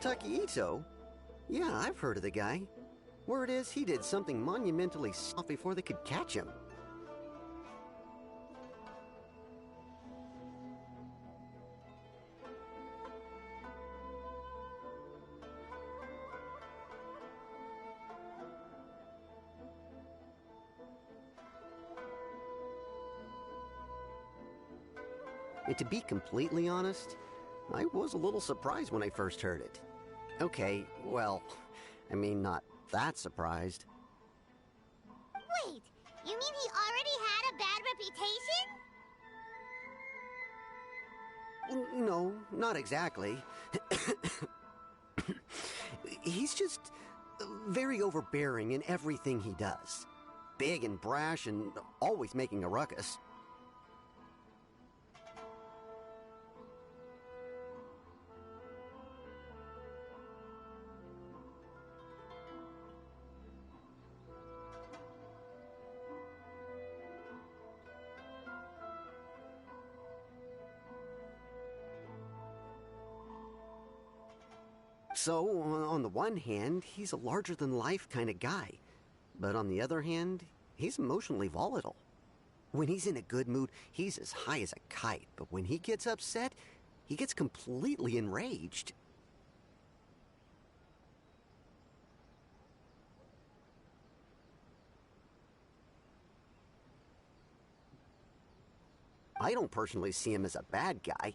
Arataki Ito? Yeah, I've heard of the guy. Word is he did something monumentally soft before they could catch him. And to be completely honest, I was a little surprised when I first heard it. Okay, well, I mean, not that surprised. Wait, you mean he already had a bad reputation? No, not exactly. He's just very overbearing in everything he does. Big and brash and always making a ruckus. So, on the one hand, he's a larger-than-life kind of guy. But on the other hand, he's emotionally volatile. When he's in a good mood, he's as high as a kite. But when he gets upset, he gets completely enraged. I don't personally see him as a bad guy,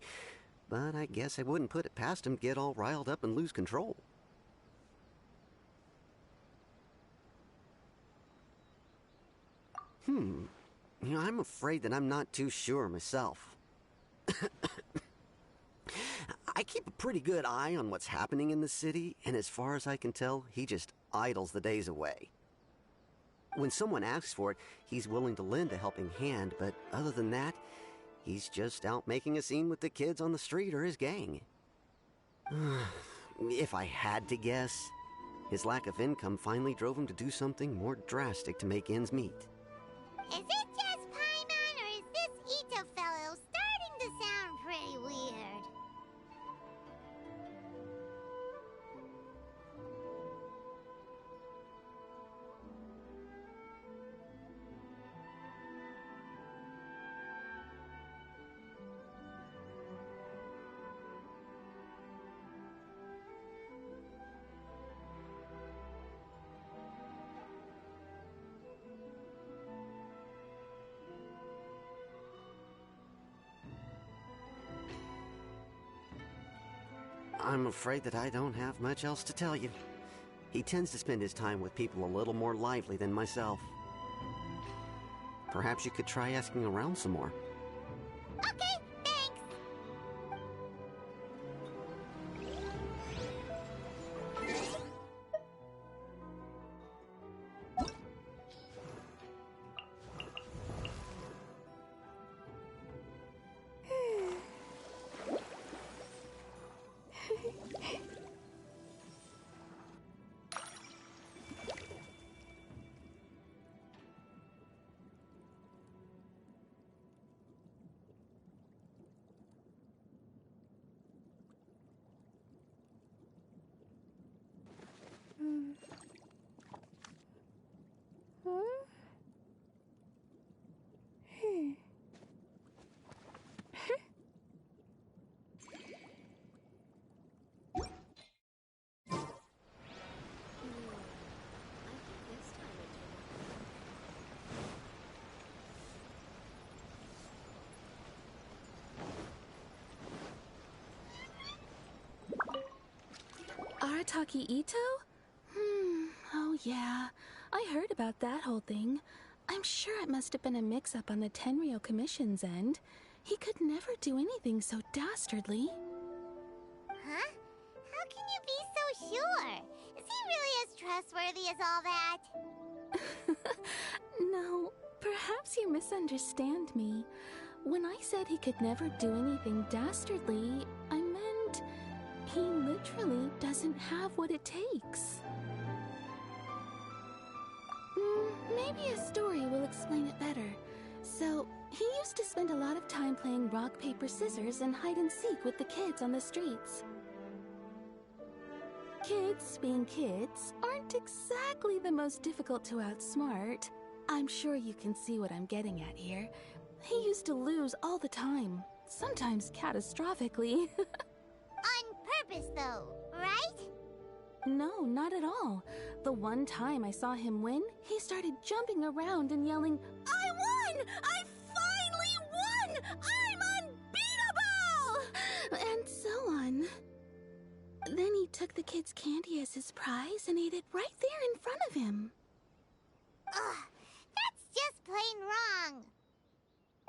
but I guess I wouldn't put it past him to get all riled up and lose control. You know, I'm afraid that I'm not too sure myself. I keep a pretty good eye on what's happening in the city, and as far as I can tell, he just idles the days away. When someone asks for it, he's willing to lend a helping hand, but other than that, he's just out making a scene with the kids on the street or his gang. If I had to guess, his lack of income finally drove him to do something more drastic to make ends meet. Is it just Paimon, or is this Ito fellow starting to sound pretty weird? I'm afraid that I don't have much else to tell you. He tends to spend his time with people a little more lively than myself. Perhaps you could try asking around some more. Okay, thanks. Arataki Ito? Oh yeah. I heard about that whole thing. I'm sure it must have been a mix-up on the Tenryo Commission's end. He could never do anything so dastardly. Huh? How can you be so sure? Is he really as trustworthy as all that? No, perhaps you misunderstand me. When I said he could never do anything dastardly, I meant he literally doesn't have what it takes. Maybe a story will explain it better. So, he used to spend a lot of time playing rock, paper, scissors and hide and seek with the kids on the streets. Kids, being kids, aren't exactly the most difficult to outsmart. I'm sure you can see what I'm getting at here. He used to lose all the time, sometimes catastrophically. On purpose, though, right? No, not at all. The one time I saw him win, he started jumping around and yelling, "I won! I finally won! I'm unbeatable!" And so on. Then he took the kid's candy as his prize and ate it right there in front of him. Ugh, that's just plain wrong.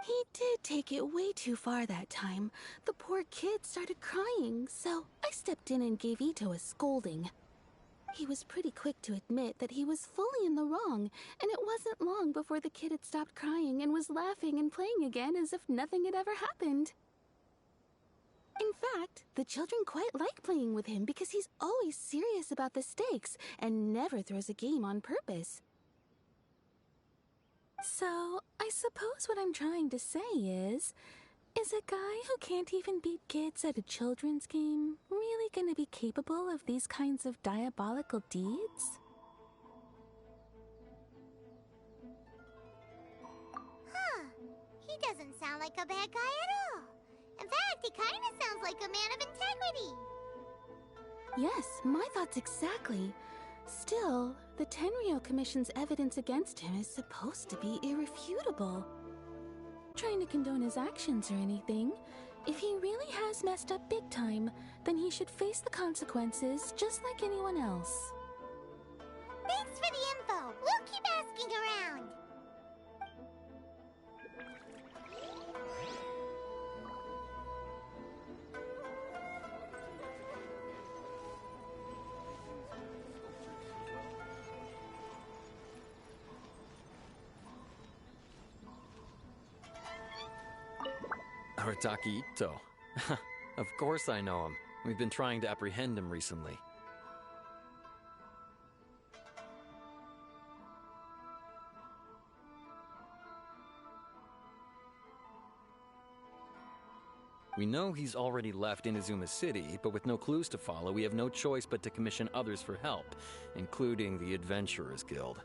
He did take it way too far that time. The poor kid started crying, so I stepped in and gave Ito a scolding. He was pretty quick to admit that he was fully in the wrong, and it wasn't long before the kid had stopped crying and was laughing and playing again as if nothing had ever happened. In fact, the children quite like playing with him because he's always serious about the stakes and never throws a game on purpose. So, I suppose what I'm trying to say is a guy who can't even beat kids at a children's game really gonna be capable of these kinds of diabolical deeds? Huh. He doesn't sound like a bad guy at all. In fact, he kind of sounds like a man of integrity. Yes, my thoughts exactly. Still, the Tenryou Commission's evidence against him is supposed to be irrefutable. Trying to condone his actions or anything. If he really has messed up big time, then he should face the consequences just like anyone else. Thanks for the info. We'll keep asking around. Arataki Ito. Of course I know him. We've been trying to apprehend him recently. We know he's already left Inazuma City, but with no clues to follow, we have no choice but to commission others for help, including the Adventurers Guild.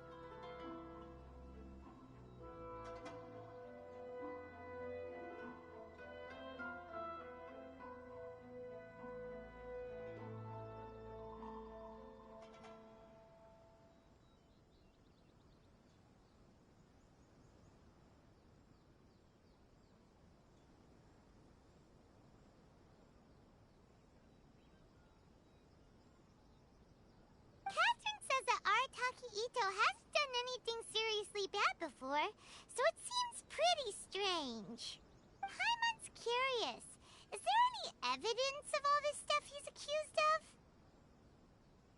Ito hasn't done anything seriously bad before, so it seems pretty strange. Paimon's curious. Is there any evidence of all this stuff he's accused of?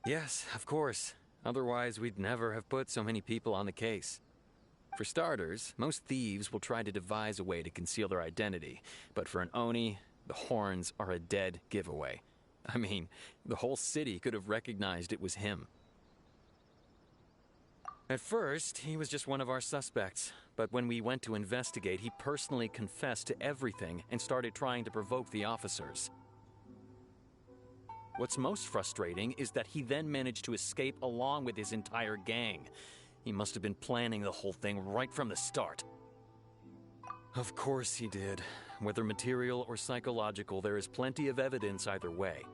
Yes, of course. Otherwise, we'd never have put so many people on the case. For starters, most thieves will try to devise a way to conceal their identity, but for an Oni, the horns are a dead giveaway. I mean, the whole city could have recognized it was him. At first, he was just one of our suspects, but when we went to investigate, he personally confessed to everything and started trying to provoke the officers. What's most frustrating is that he then managed to escape along with his entire gang. He must have been planning the whole thing right from the start. Of course he did. Whether material or psychological, there is plenty of evidence either way.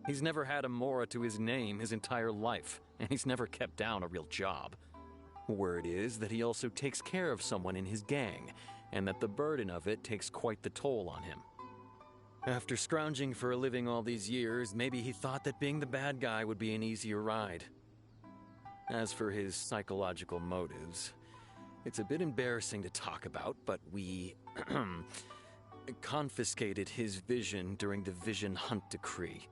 He's never had a Mora to his name his entire life, and he's never kept down a real job. Word is that he also takes care of someone in his gang, and that the burden of it takes quite the toll on him. After scrounging for a living all these years, maybe he thought that being the bad guy would be an easier ride. As for his psychological motives, it's a bit embarrassing to talk about, but we confiscated his vision during the Vision Hunt Decree.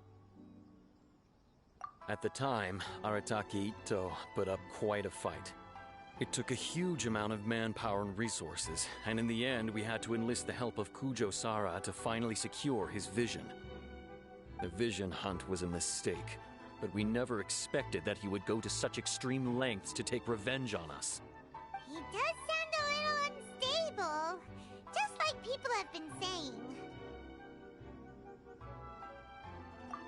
At the time, Arataki Ito put up quite a fight. It took a huge amount of manpower and resources, and in the end we had to enlist the help of Kujo-Sara to finally secure his vision. The Vision Hunt was a mistake, but we never expected that he would go to such extreme lengths to take revenge on us. He does sound a little unstable, just like people have been saying.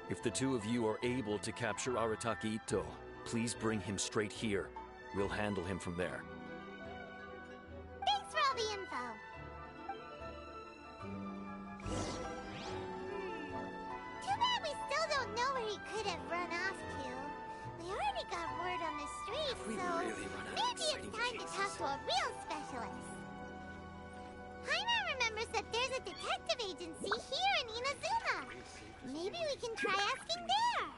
If the two of you are able to capture Arataki Ito, please bring him straight here. We'll handle him from there. Thanks for all the info. Too bad we still don't know where he could have run off to. We already got word on the street, so maybe it's time to talk to a real specialist. Paimon remembers that there's a detective agency here in Inazuma. Maybe we can try asking there.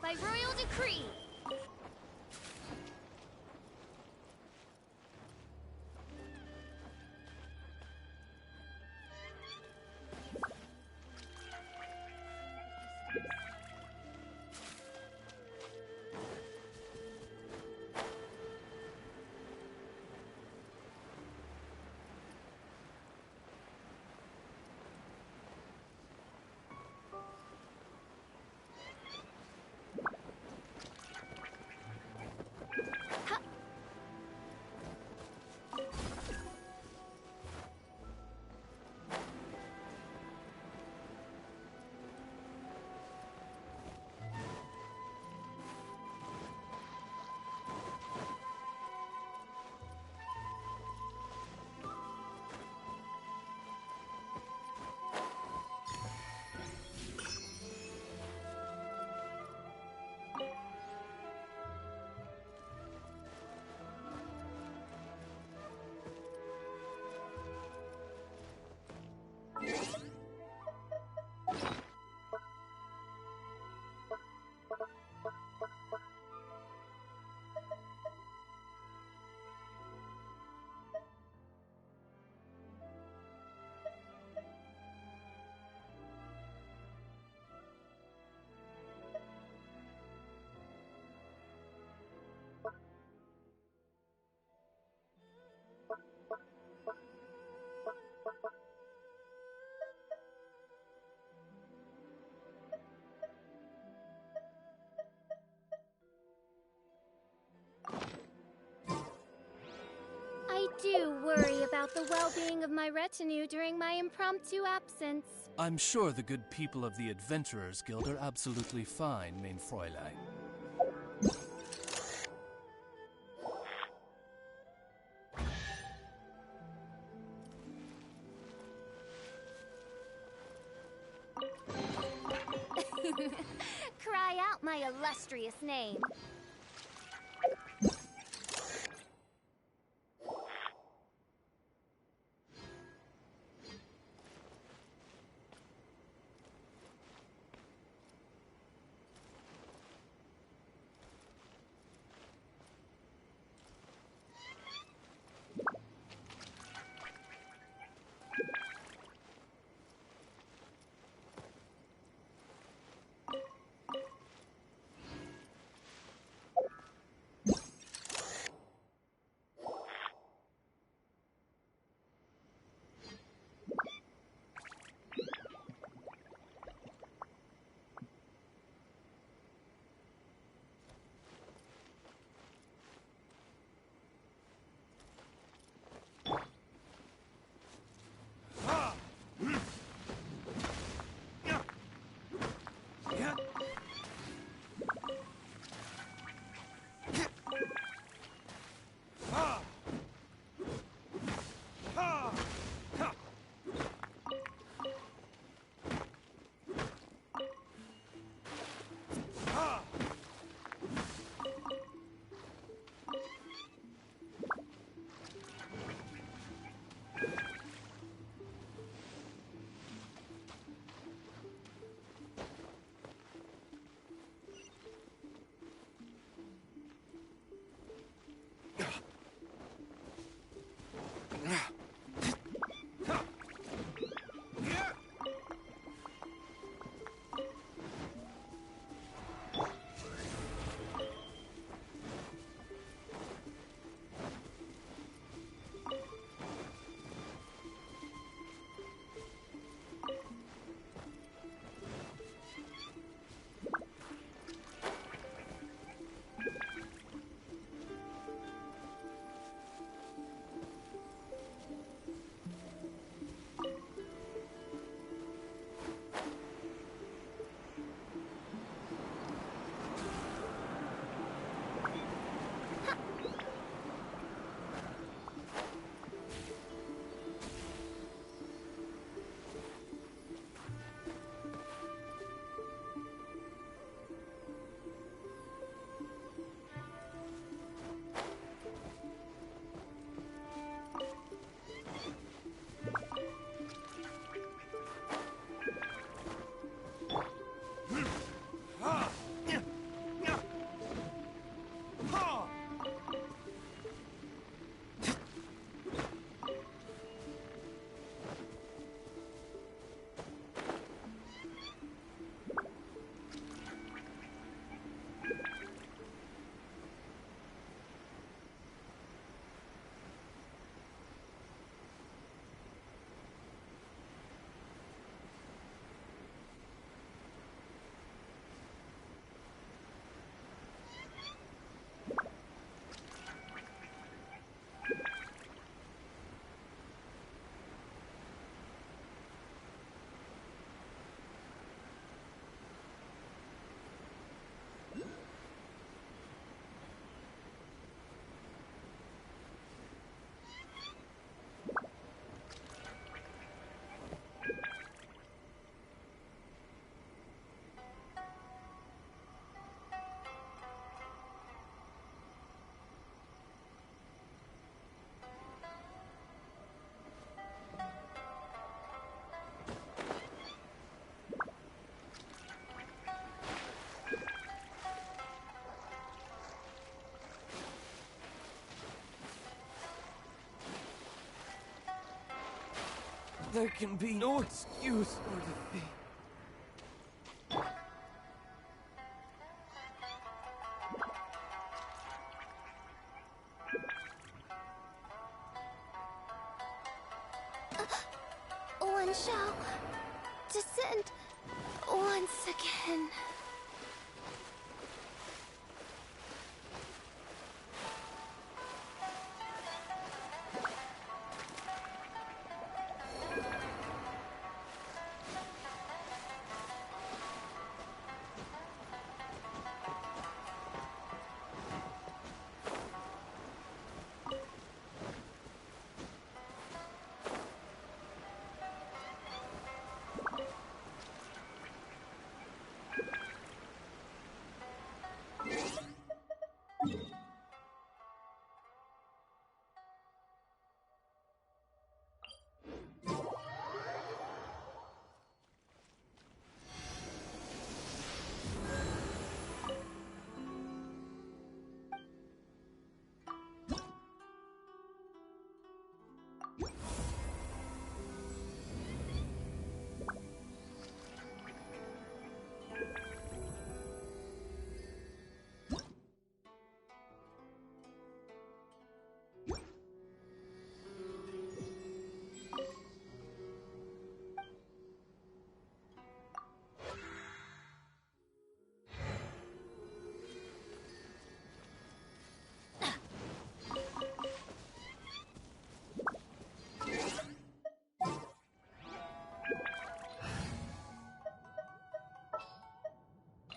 By royal decree. I do worry about the well-being of my retinue during my impromptu absence. I'm sure the good people of the Adventurers Guild are absolutely fine, mein Fräulein. cry out my illustrious name. There can be no excuse for defeat. One shall descend once again.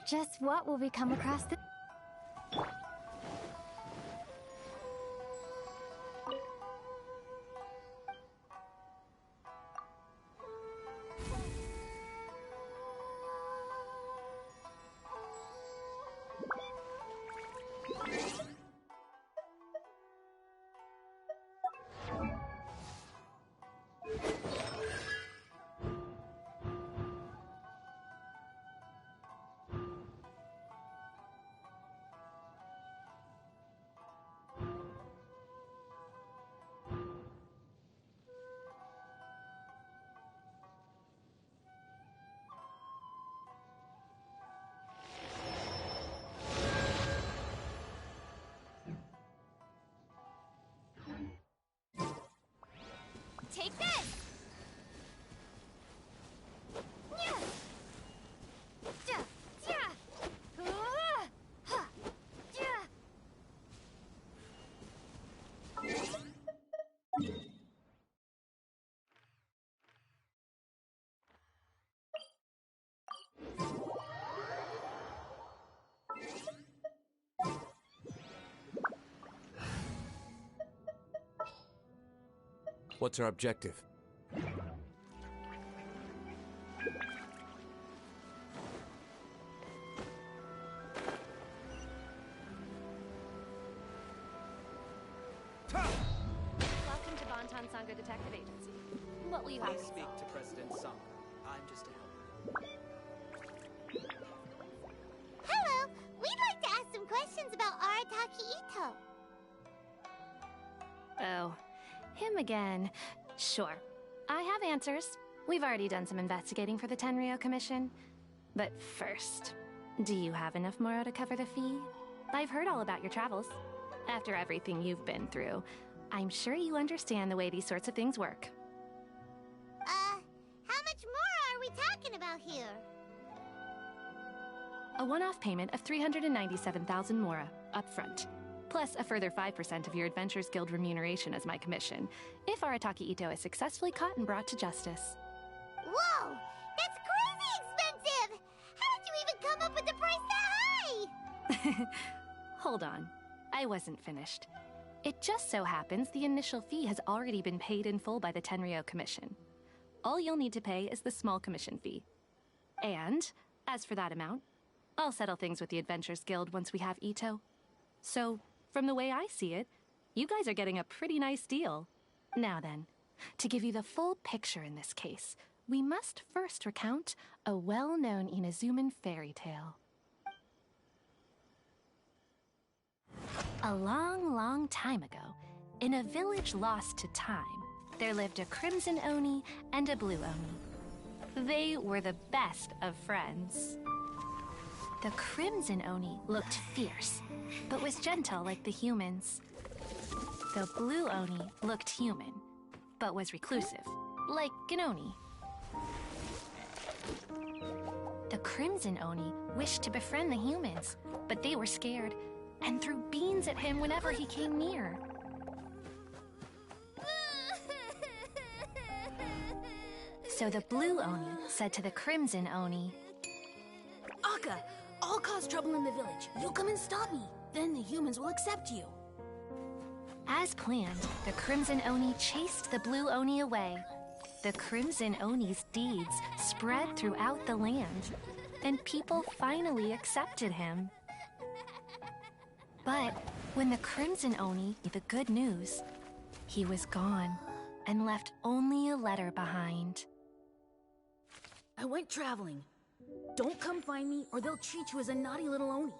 Just what will we come across this? Take this! Yeah. Ja, ja. Ha. Ja. What's our objective? Welcome to Bonton Sangha Detective Agency. What will you have? Please speak to President Sangha. I'm just a helper. Hello! We'd like to ask some questions about Arataki Ito. Oh, him again. Sure. I have answers. We've already done some investigating for the Tenryou Commission. But first, do you have enough Moro to cover the fee? I've heard all about your travels. After everything you've been through, I'm sure you understand the way these sorts of things work. How much more are we talking about here? A one-off payment of 397,000 Mora, up front. Plus a further 5% of your Adventurers Guild remuneration as my commission, if Arataki Ito is successfully caught and brought to justice. Whoa! That's crazy expensive! How did you even come up with the price that high? Hold on. I wasn't finished. It just so happens the initial fee has already been paid in full by the Tenryou Commission. All you'll need to pay is the small commission fee. And, as for that amount, I'll settle things with the Adventurers Guild once we have Ito. So, from the way I see it, you guys are getting a pretty nice deal. Now then, to give you the full picture in this case, we must first recount a well-known Inazuman fairy tale. A long, long time ago, in a village lost to time, there lived a Crimson Oni and a Blue Oni. They were the best of friends. The Crimson Oni looked fierce, but was gentle like the humans. The Blue Oni looked human, but was reclusive, like an Oni. The Crimson Oni wished to befriend the humans, but they were scared and threw beans at him whenever he came near. So the Blue Oni said to the Crimson Oni, Akka, I'll cause trouble in the village. You come and stop me. Then the humans will accept you. As planned, the Crimson Oni chased the Blue Oni away. The Crimson Oni's deeds spread throughout the land, and people finally accepted him. But when the Crimson Oni got the good news, he was gone and left only a letter behind. I went traveling. Don't come find me or they'll treat you as a naughty little Oni.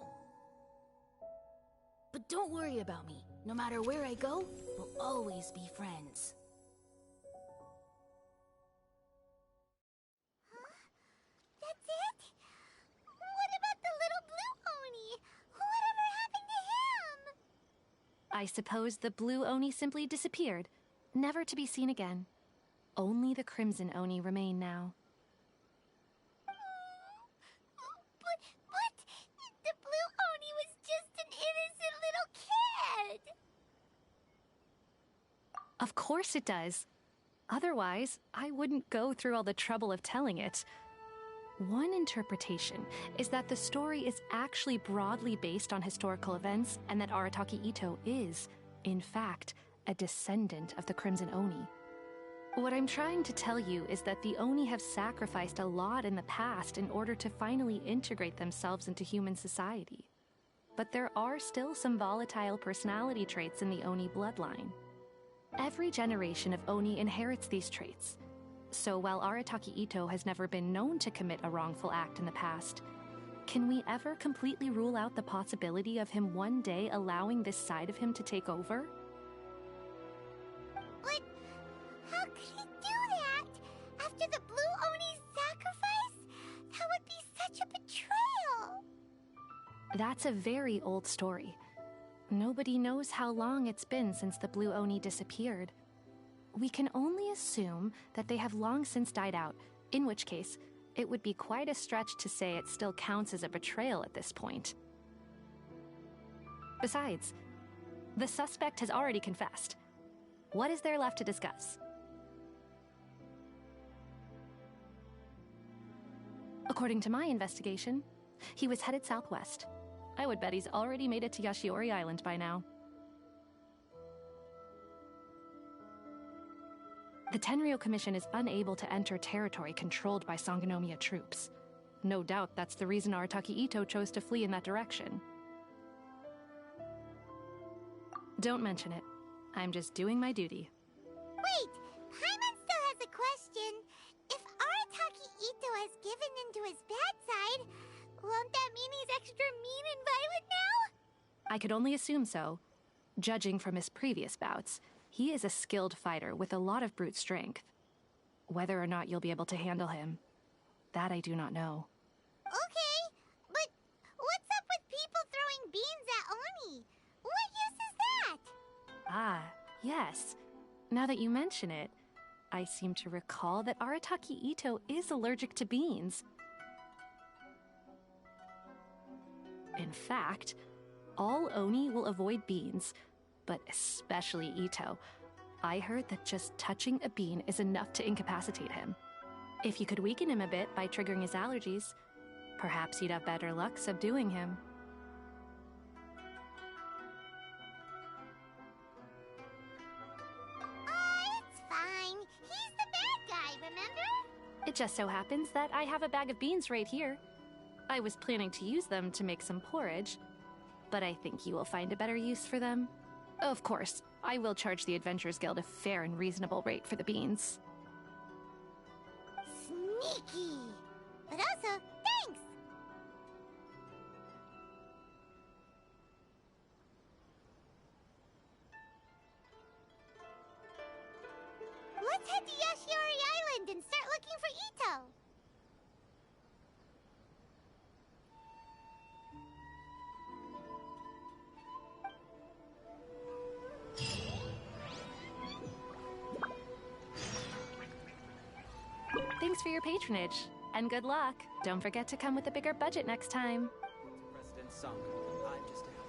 But don't worry about me. No matter where I go, we'll always be friends. That's it? What about the little Blue Oni? Whatever happened to him? I suppose the Blue Oni simply disappeared, never to be seen again. Only the Crimson Oni remain now. But the Blue Oni was just an innocent little kid! Of course it does. Otherwise, I wouldn't go through all the trouble of telling it. One interpretation is that the story is actually broadly based on historical events and that Arataki Itto is, in fact, a descendant of the Crimson Oni. What I'm trying to tell you is that the Oni have sacrificed a lot in the past in order to finally integrate themselves into human society. But there are still some volatile personality traits in the Oni bloodline. Every generation of Oni inherits these traits. So while Arataki Itto has never been known to commit a wrongful act in the past, can we ever completely rule out the possibility of him one day allowing this side of him to take over? But how could he do that? After the Blue Oni's sacrifice? That would be such a betrayal! That's a very old story. Nobody knows how long it's been since the Blue Oni disappeared. We can only assume that they have long since died out, in which case, it would be quite a stretch to say it still counts as a betrayal at this point. Besides, the suspect has already confessed. What is there left to discuss? According to my investigation, he was headed southwest. I would bet he's already made it to Yashiori Island by now. The Tenryou Commission is unable to enter territory controlled by Sangonomiya troops. No doubt that's the reason Arataki Itto chose to flee in that direction. Don't mention it. I'm just doing my duty. Wait! Paimon still has a question. If Arataki Itto has given into his bad side, won't that mean he's extra mean and violent now? I could only assume so. Judging from his previous bouts, he is a skilled fighter with a lot of brute strength. Whether or not you'll be able to handle him, that I do not know. Okay, but what's up with people throwing beans at Oni? What use is that? Ah, yes. Now that you mention it, I seem to recall that Arataki Itto is allergic to beans. In fact, all Oni will avoid beans, but especially Itto. I heard that just touching a bean is enough to incapacitate him. If you could weaken him a bit by triggering his allergies, perhaps you'd have better luck subduing him. It's fine. He's the bad guy, remember? It just so happens that I have a bag of beans right here. I was planning to use them to make some porridge, but I think you will find a better use for them. Of course, I will charge the Adventurers Guild a fair and reasonable rate for the beans. Sneaky! But also, thanks! Let's head to Yashiori Island and start looking for Itto! Thanks for your patronage, and good luck. Don't forget to come with a bigger budget next time. President Sung, I'm just a helper.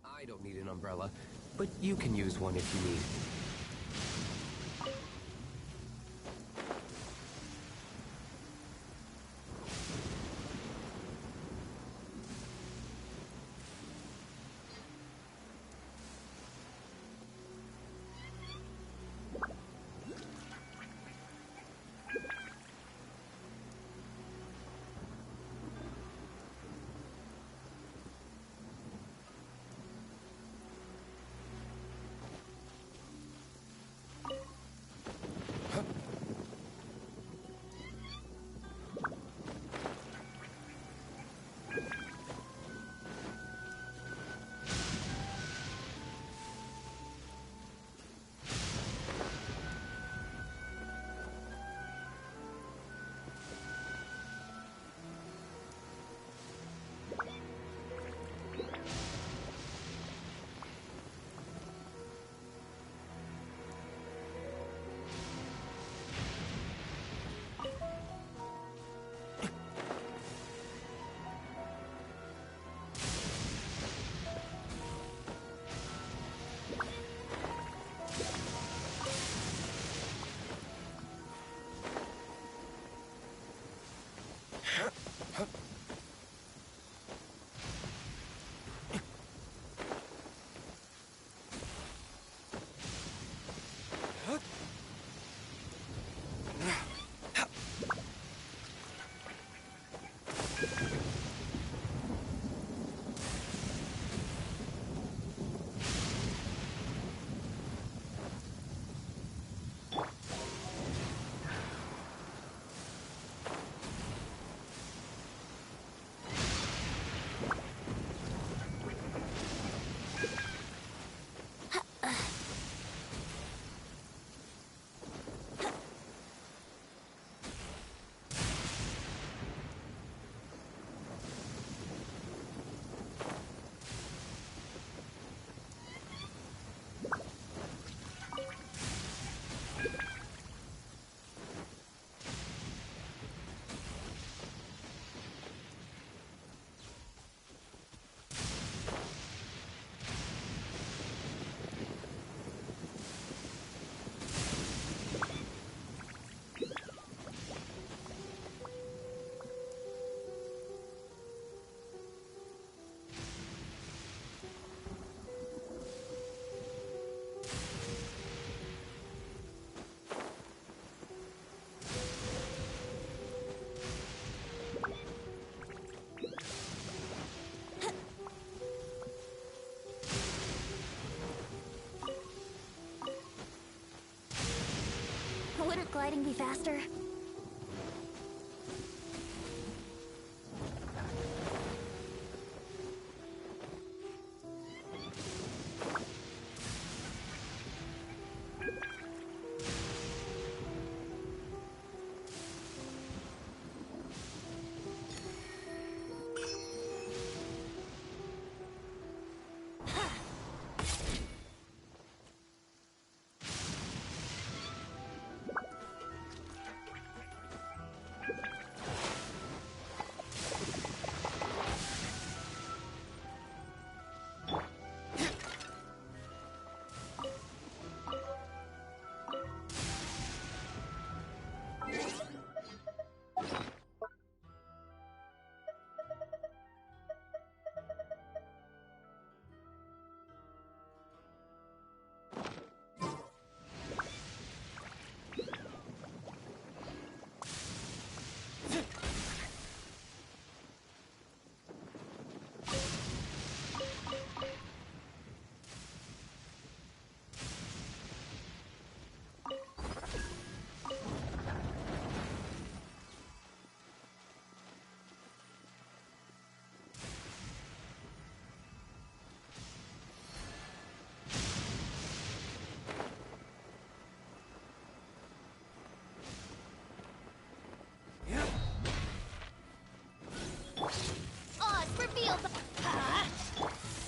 I don't need an umbrella, but you can use one if you need. Couldn't gliding be faster?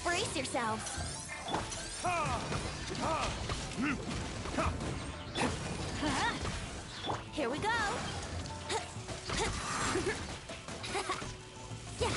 Brace yourselves. Here we go. Yeah.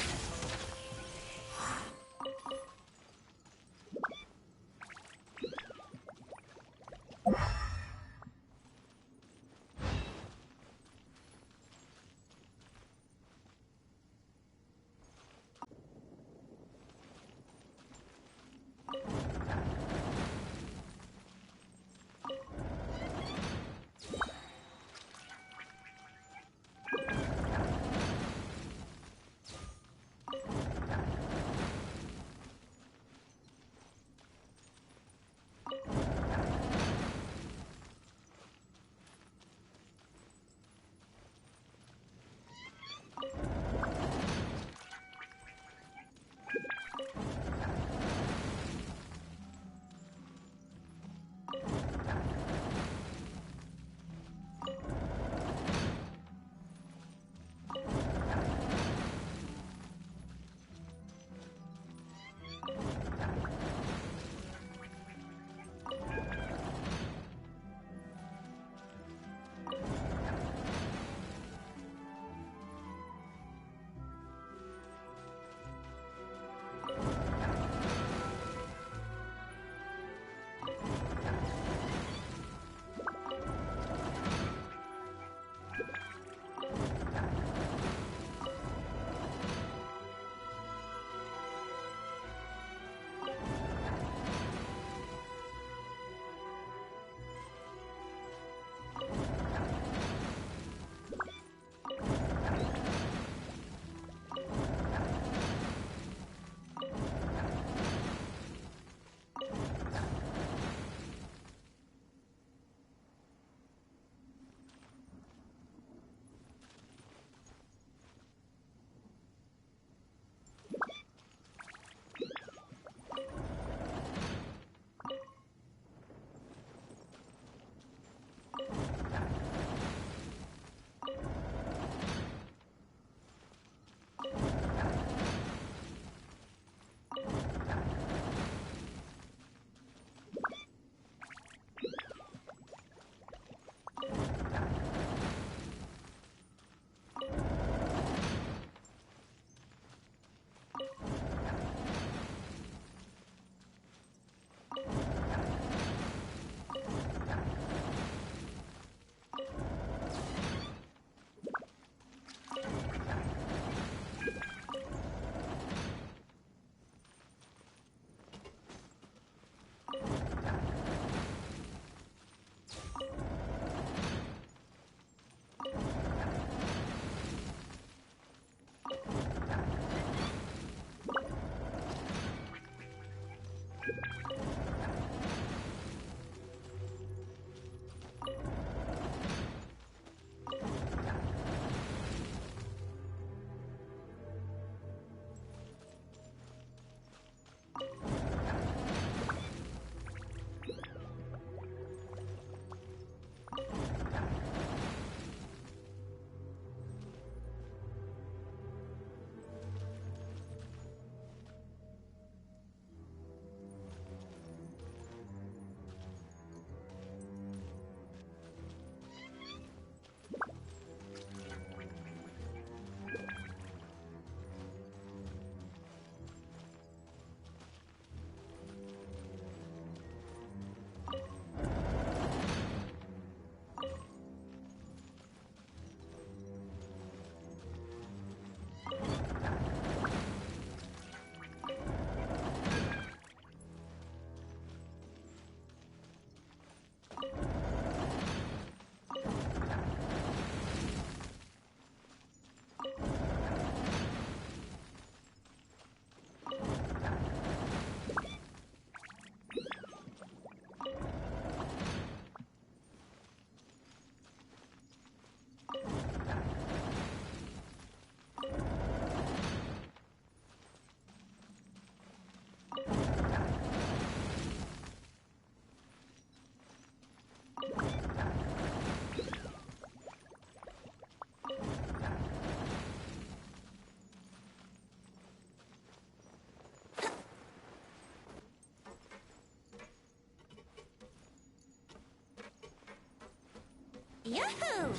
Yahoo!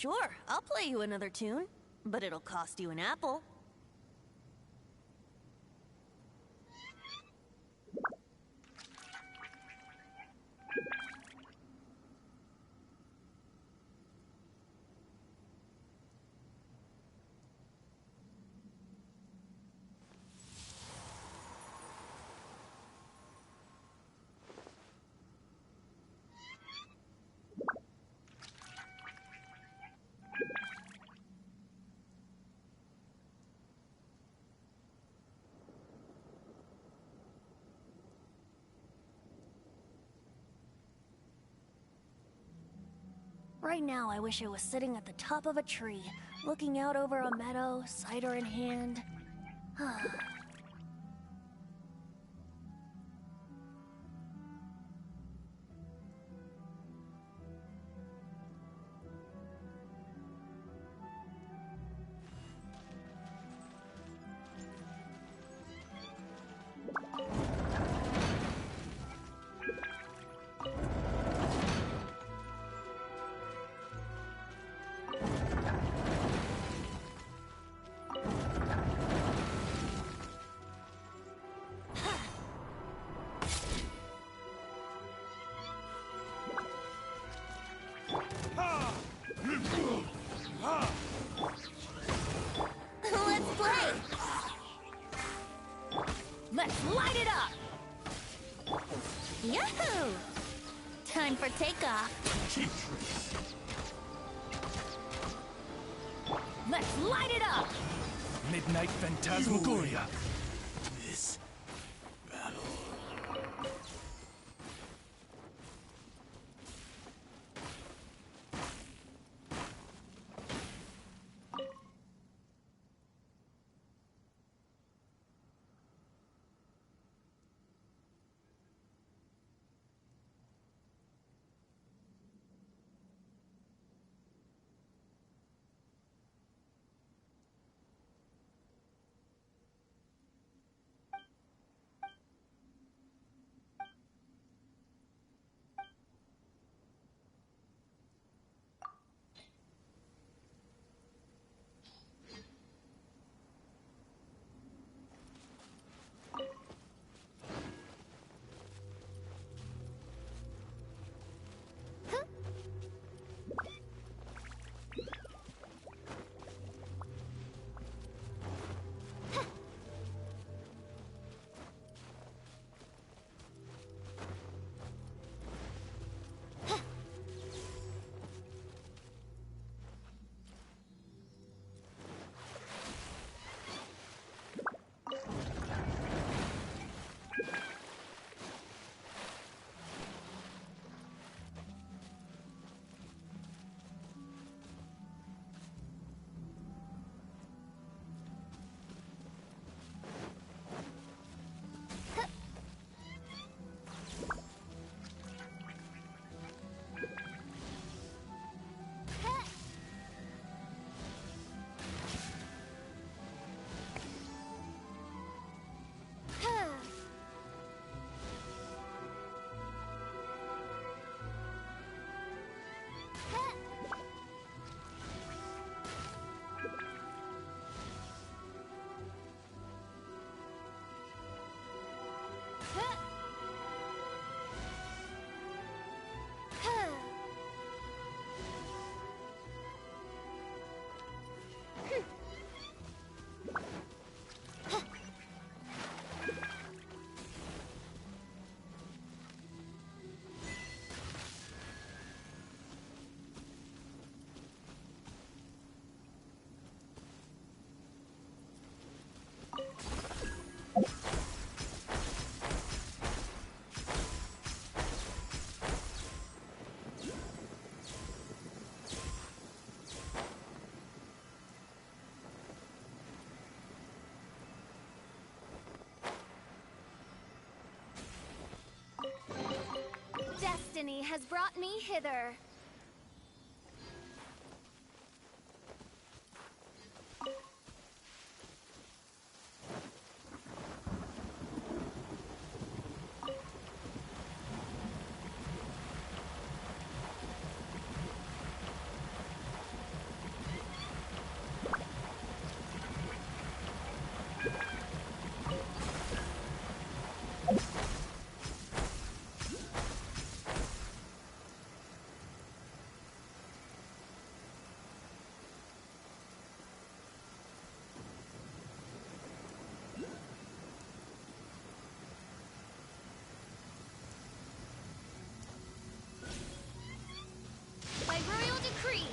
Sure, I'll play you another tune, but it'll cost you an apple. Right now, I wish I was sitting at the top of a tree, looking out over a meadow, cider in hand. Let's play! Let's light it up! Yahoo! Time for takeoff. Let's light it up! Midnight Phantasmagoria. This battle. destiny has brought me hither. By royal decree.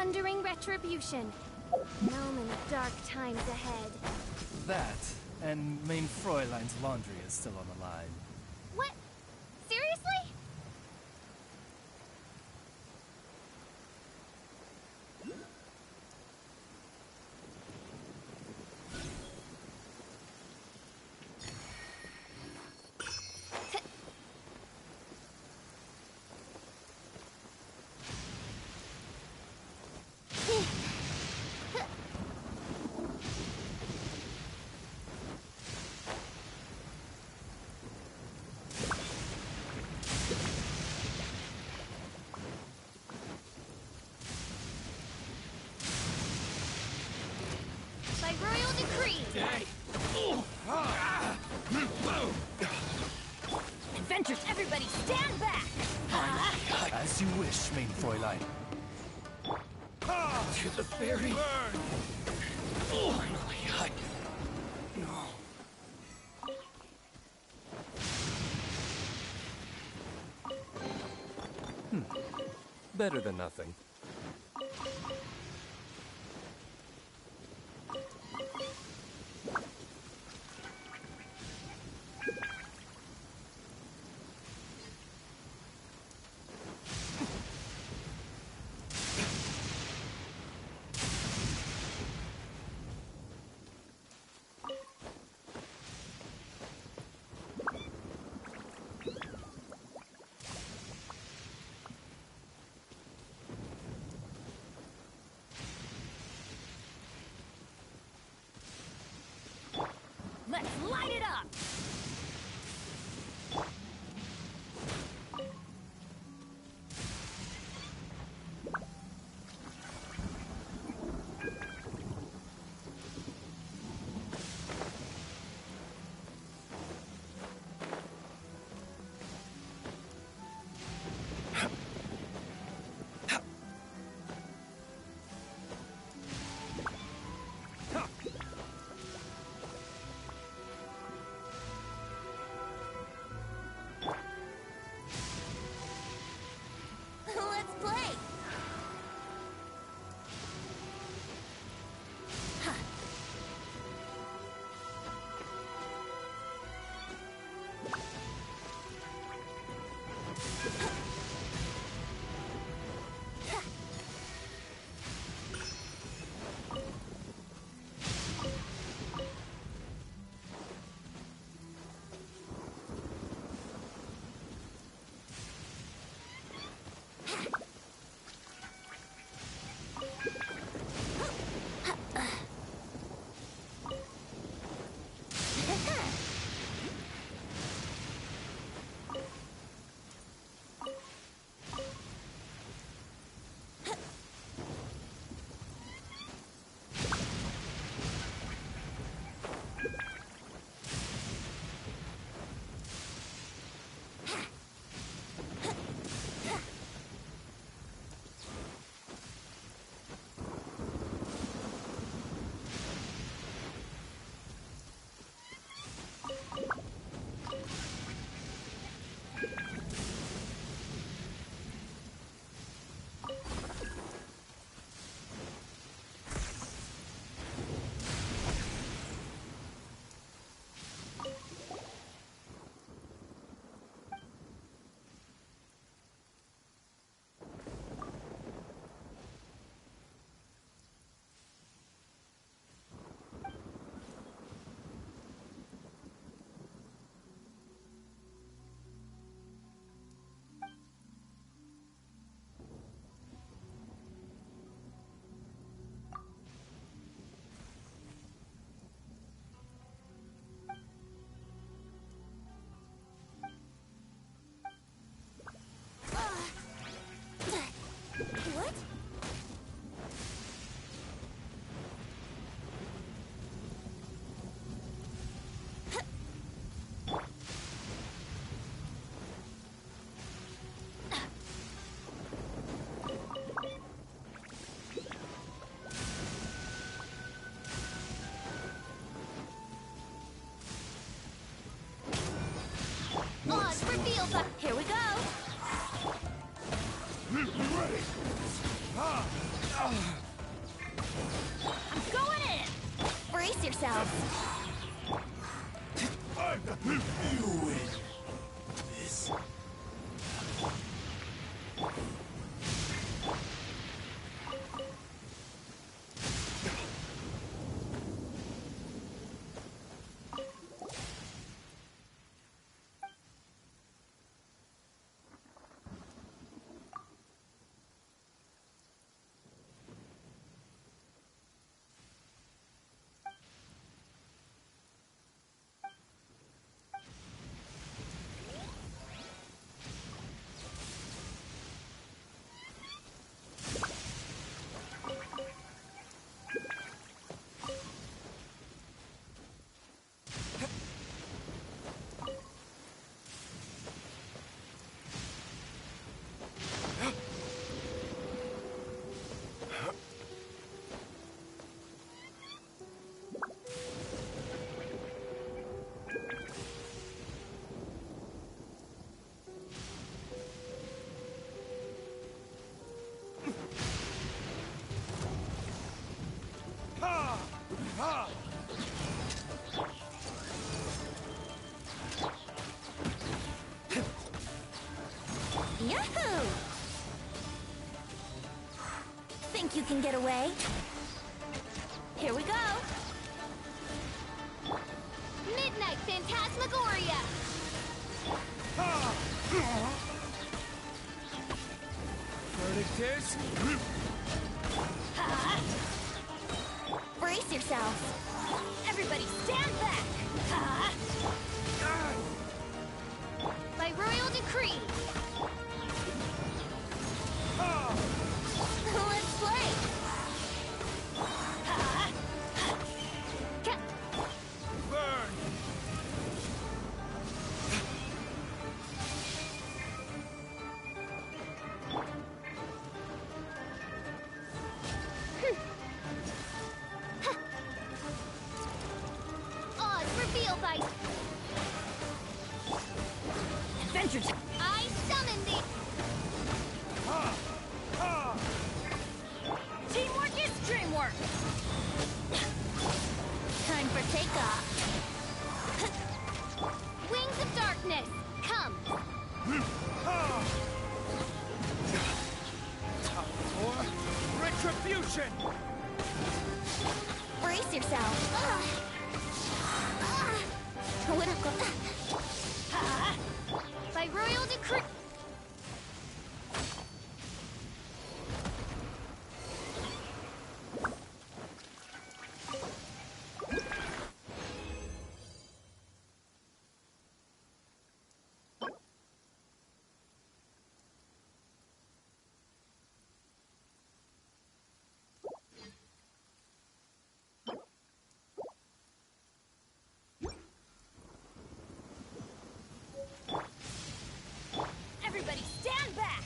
thundering retribution. Gnome in dark times ahead. That, and main Fräulein's laundry is still on the line. What? Seriously? By royal decree! Adventures, everybody stand back! As you wish, main Fräulein. To the very... Finally, Better than nothing. Let's light it up! Let's play! What? Odds reveal the... Here we go! Ready! I'm going in! Brace yourself! You win this. Yahoo! Think you can get away? Here we go! Midnight Phantasmagoria! Verdictus? Brace yourself! Everybody stand back! By royal decree! Let's play! Burn! Odds reveal by... Adventure time! I summon thee! Teamwork is dreamwork! Time for takeoff! Wings of darkness, come! For retribution! Brace yourself! By royal decree... Everybody stand back!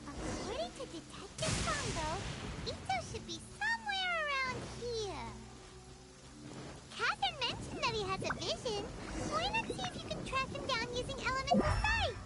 According to Detective Combo, Ito should be somewhere around here. Catherine mentioned that he has a vision. Why not see if you can track him down using elemental sight?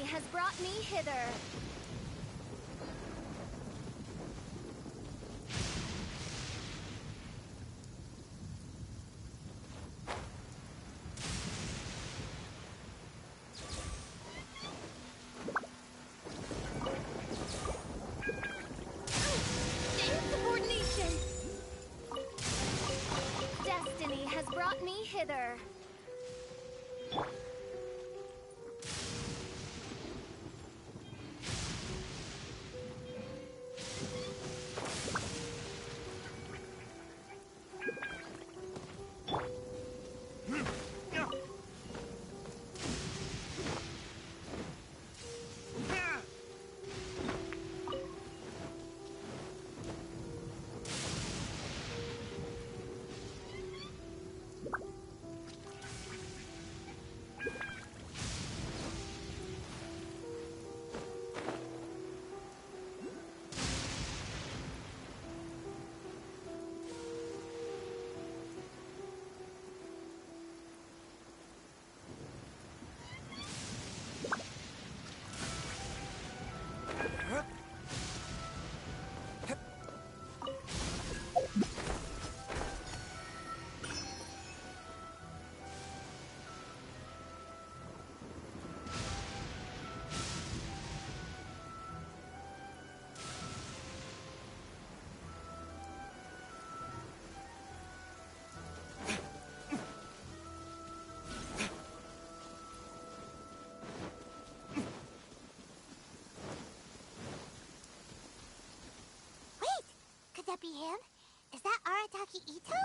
has brought me hither. Insubordination! Destiny has brought me hither. Could that be him? Is that Arataki Ito?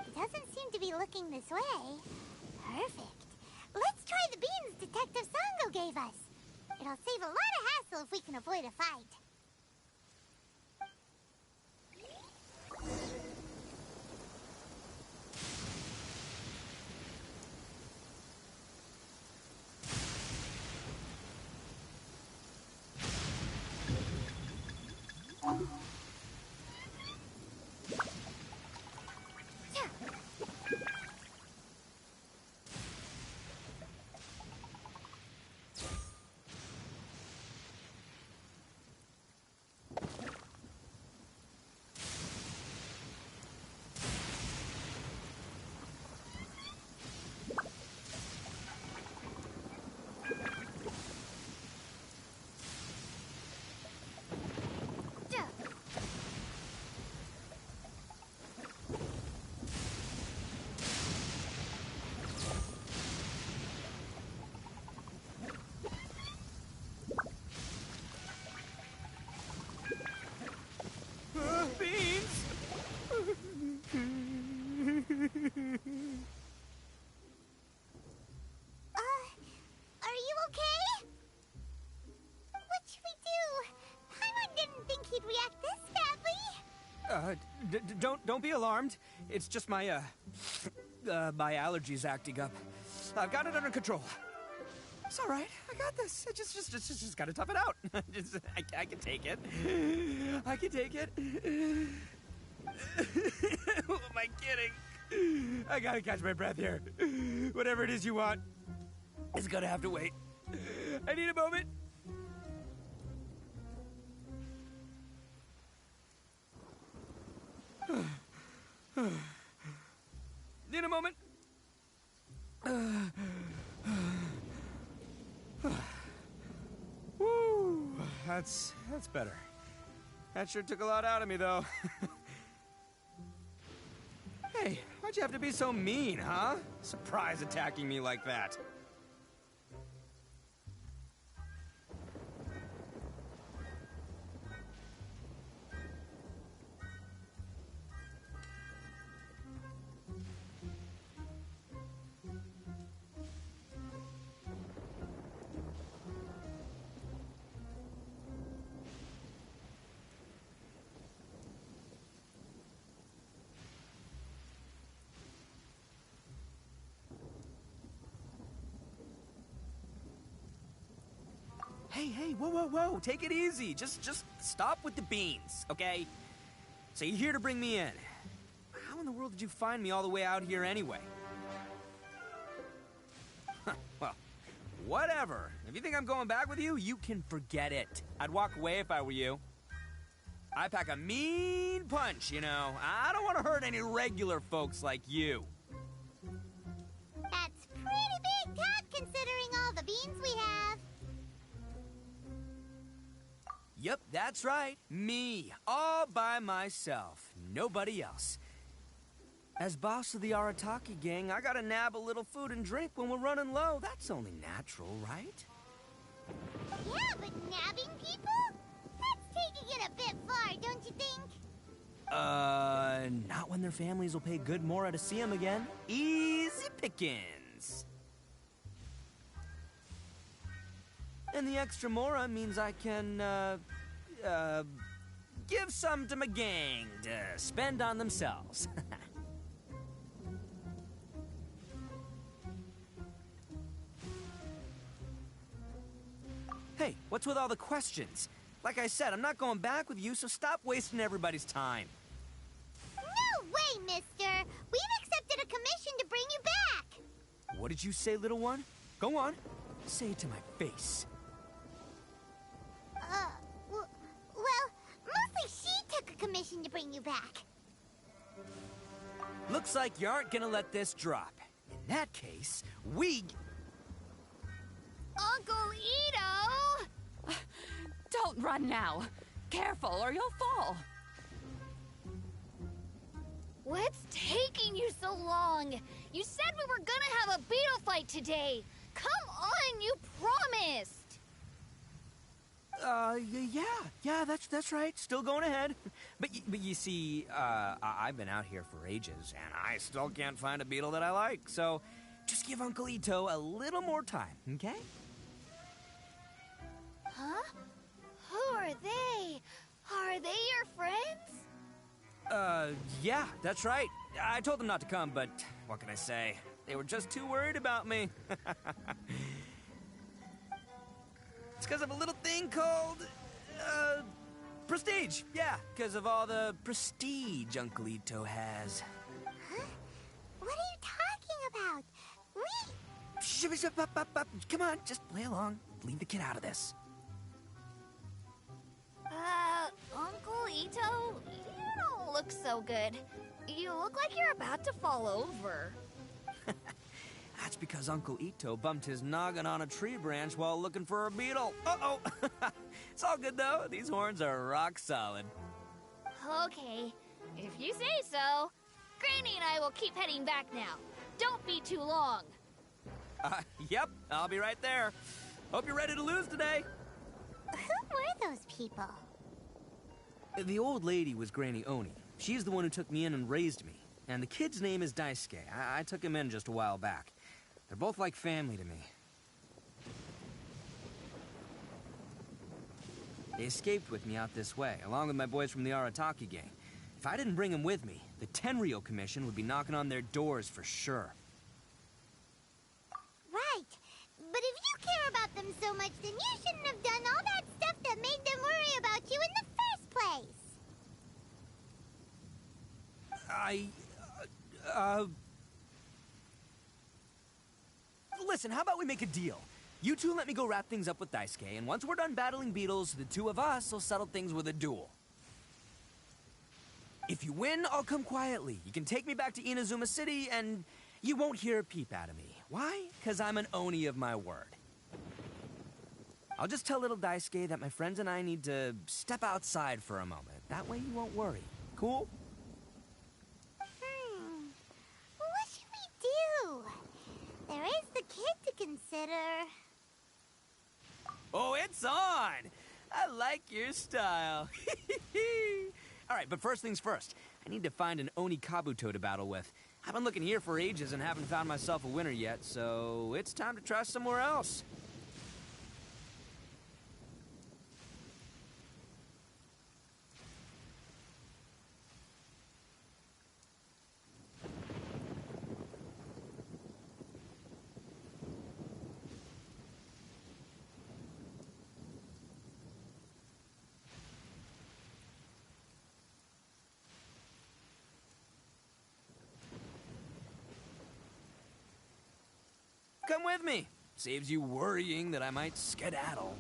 He doesn't seem to be looking this way. Perfect. Let's try the beans Detective Sango gave us. It'll save a lot of hassle if we can avoid a fight. Beans! Are you okay? What should we do? Paimon didn't think he'd react this badly. Don't be alarmed. It's just my, my allergies acting up. I've got it under control. It's all right. I got this. I just gotta tough it out. I can take it. I can take it. Who am I kidding? I gotta catch my breath here. Whatever it is you want, it's gonna have to wait. I need a moment. Need a moment. Woo, that's better. That sure took a lot out of me, though. Hey, why'd you have to be so mean, huh? Surprise attacking me like that. Hey, whoa, take it easy. Just stop with the beans, okay? So you're here to bring me in. How in the world did you find me all the way out here anyway? Well, whatever. If you think I'm going back with you, you can forget it. I'd walk away if I were you. I pack a mean punch, you know. I don't want to hurt any regular folks like you. That's pretty big talk considering all the beans we have. Yep, that's right. Me, all by myself. Nobody else. As boss of the Arataki gang, I gotta nab a little food and drink when we're running low. That's only natural, right? Yeah, but nabbing people? That's taking it a bit far, don't you think? Not when their families will pay good mora to see them again. Easy pickings. And the extra mora means I can, give some to my gang to spend on themselves. Hey, what's with all the questions? Like I said, I'm not going back with you, so stop wasting everybody's time. No way, mister! We've accepted a commission to bring you back! What did you say, little one? Go on. Say it to my face. Well, mostly she took a commission to bring you back. Looks like you aren't gonna let this drop. In that case, we... Uncle Ito! Don't run now. Careful or you'll fall. What's taking you so long? You said we were gonna have a beetle fight today. Come on, you promised. Yeah, that's right. Still going ahead. But you see, I've been out here for ages, and I still can't find a beetle that I like. So, just give Uncle Ito a little more time, okay? Huh? Who are they? Are they your friends? Yeah, that's right. I told them not to come, but what can I say? They were just too worried about me. It's because of a little thing called, prestige. Yeah, because of all the prestige Uncle Ito has. Huh? What are you talking about? Come on, just play along. Leave the kid out of this. Uncle Ito, you don't look so good. You look like you're about to fall over. That's because Uncle Ito bumped his noggin on a tree branch while looking for a beetle. Uh-oh! It's all good, though. These horns are rock solid. Okay, if you say so. Granny and I will keep heading back now. Don't be too long. Yep, I'll be right there. Hope you're ready to lose today. Who were those people? The old lady was Granny Oni. She's the one who took me in and raised me. And the kid's name is Daisuke. I took him in just a while back. They're both like family to me. They escaped with me out this way, along with my boys from the Arataki gang. If I didn't bring them with me, the Tenryo Commission would be knocking on their doors for sure. Right. But if you care about them so much, then you shouldn't have done all that stuff that made them worry about you in the first place. Listen, how about we make a deal? You two let me go wrap things up with Daisuke, and once we're done battling beetles, the two of us will settle things with a duel. If you win, I'll come quietly. You can take me back to Inazuma City, and you won't hear a peep out of me. Why? Because I'm an Oni of my word. I'll just tell little Daisuke that my friends and I need to step outside for a moment. That way you won't worry. Cool? What should we do? There is the kid to consider. Oh, it's on! I like your style. All right, but first things first. I need to find an Oni Kabuto to battle with. I've been looking here for ages and haven't found myself a winner yet, so it's time to try somewhere else. Come with me. Saves you worrying that I might skedaddle.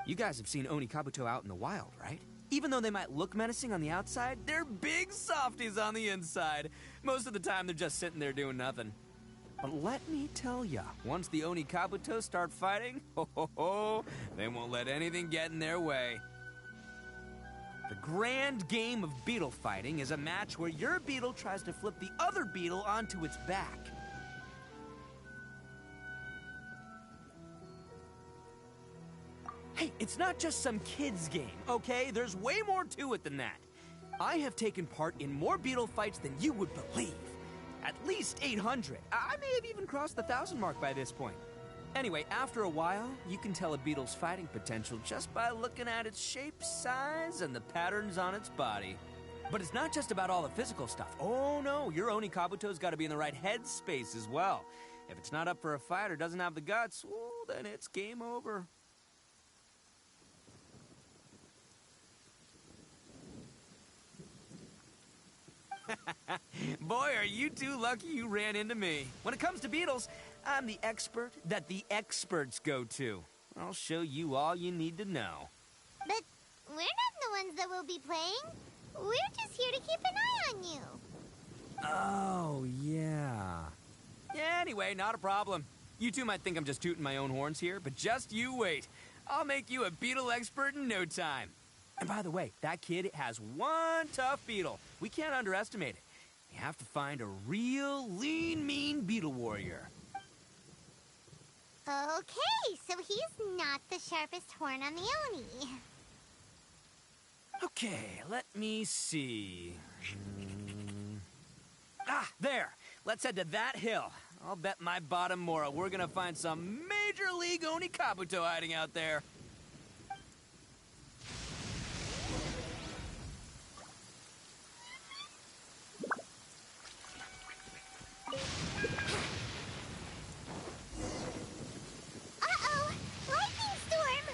You guys have seen Oni Kabuto out in the wild, right? Even though they might look menacing on the outside, they're big softies on the inside. Most of the time, they're just sitting there doing nothing. But let me tell ya, once the Oni Kabuto start fighting, they won't let anything get in their way. The grand game of beetle fighting is a match where your beetle tries to flip the other beetle onto its back. Hey, it's not just some kid's game, okay? There's way more to it than that. I have taken part in more beetle fights than you would believe. At least 800. I may have even crossed the 1,000 mark by this point. Anyway, after a while, you can tell a beetle's fighting potential just by looking at its shape, size, and the patterns on its body. But it's not just about all the physical stuff. Oh no, your Oni Kabuto's got to be in the right headspace as well. If it's not up for a fight or doesn't have the guts, well, then it's game over. Boy, are you two lucky you ran into me. When it comes to beetles, I'm the expert that the experts go to. I'll show you all you need to know. But we're not the ones that will be playing. We're just here to keep an eye on you. Oh, yeah. Yeah, anyway, not a problem. You two might think I'm just tooting my own horns here, but just you wait. I'll make you a beetle expert in no time. And by the way, that kid has one tough beetle. We can't underestimate it. You have to find a real lean, mean beetle warrior. Okay, so he's not the sharpest horn on the Oni. Okay, let me see. Ah, there. Let's head to that hill. I'll bet my bottom moral we're gonna find some major league Oni Kabuto hiding out there. Uh-oh! Lightning storm!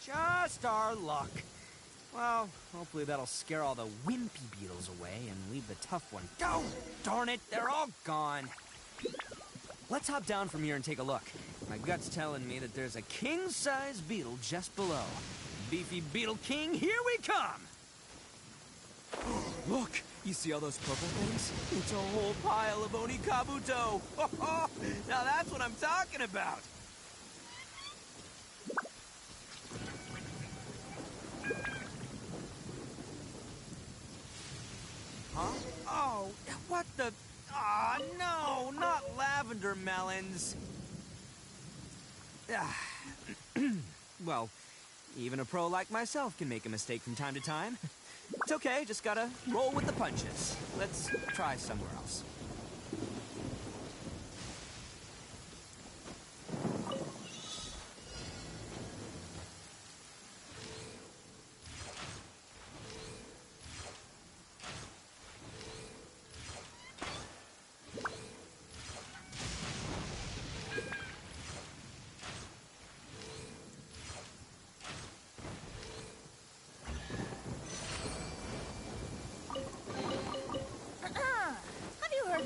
Just our luck. Well, hopefully that'll scare all the wimpy beetles away and leave the tough one. Oh, darn it, they're all gone. Let's hop down from here and take a look. My gut's telling me that there's a king-size beetle just below. Beefy Beetle King, here we come! Look, you see all those purple things? It's a whole pile of Oni Kabuto! Now that's what I'm talking about! Huh? Oh, what the... Ah, no, not lavender melons. Well, even a pro like myself can make a mistake from time to time. It's okay, just gotta roll with the punches. Let's try somewhere else.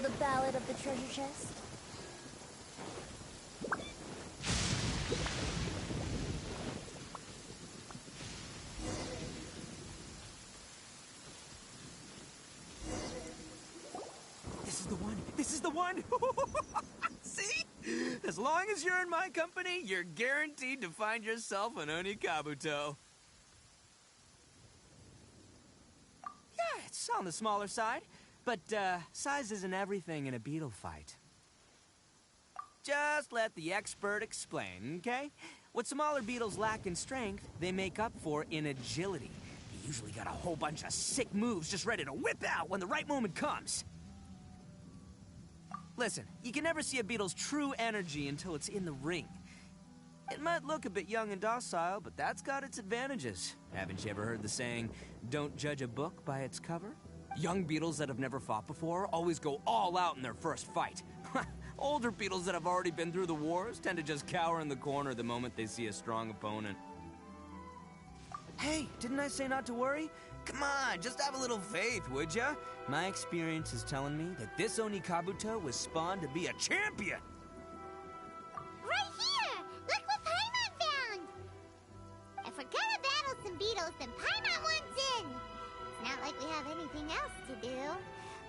The ballad of the treasure chest. This is the one! This is the one! See? As long as you're in my company, you're guaranteed to find yourself an Oni Kabuto. Yeah, it's on the smaller side. But, size isn't everything in a beetle fight. Just let the expert explain, okay? What smaller beetles lack in strength, they make up for in agility. They usually got a whole bunch of sick moves just ready to whip out when the right moment comes. Listen, you can never see a beetle's true energy until it's in the ring. It might look a bit young and docile, but that's got its advantages. Haven't you ever heard the saying, don't judge a book by its cover? Young beetles that have never fought before always go all out in their first fight. Older beetles that have already been through the wars tend to just cower in the corner the moment they see a strong opponent. Hey, didn't I say not to worry? Come on, just have a little faith, would ya? My experience is telling me that this Oni Kabuto was spawned to be a champion! Right here! Look what Paimon found! If we're gonna battle some beetles, then Paimon wants in! It's not like we have anything else to do.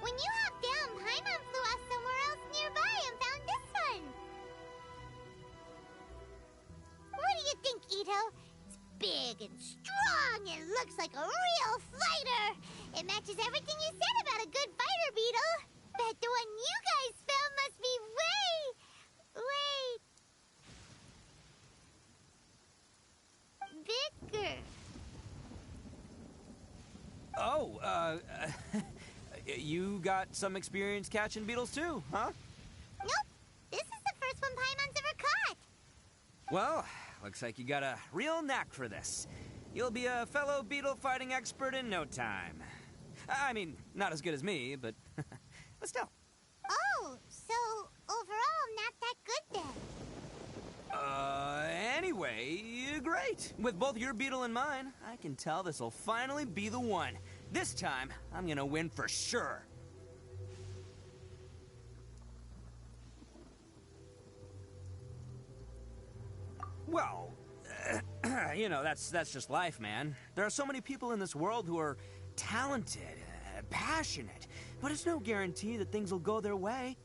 When you hopped down, Paimon flew off somewhere else nearby and found this one! What do you think, Ito? It's big and strong and looks like a real fighter! It matches everything you said about a good fighter, Beetle! Bet the one you guys found must be way... bigger. Oh, you got some experience catching beetles too, huh? Nope. This is the first one Paimon's ever caught. Well, looks like you got a real knack for this. You'll be a fellow beetle fighting expert in no time. I mean, not as good as me, but still. Oh, so overall not that good then. Anyway, great. With both your beetle and mine, I can tell this'll finally be the one. This time, I'm gonna win for sure. Well, you know, that's just life, man. There are so many people in this world who are talented, passionate, but it's no guarantee that things will go their way.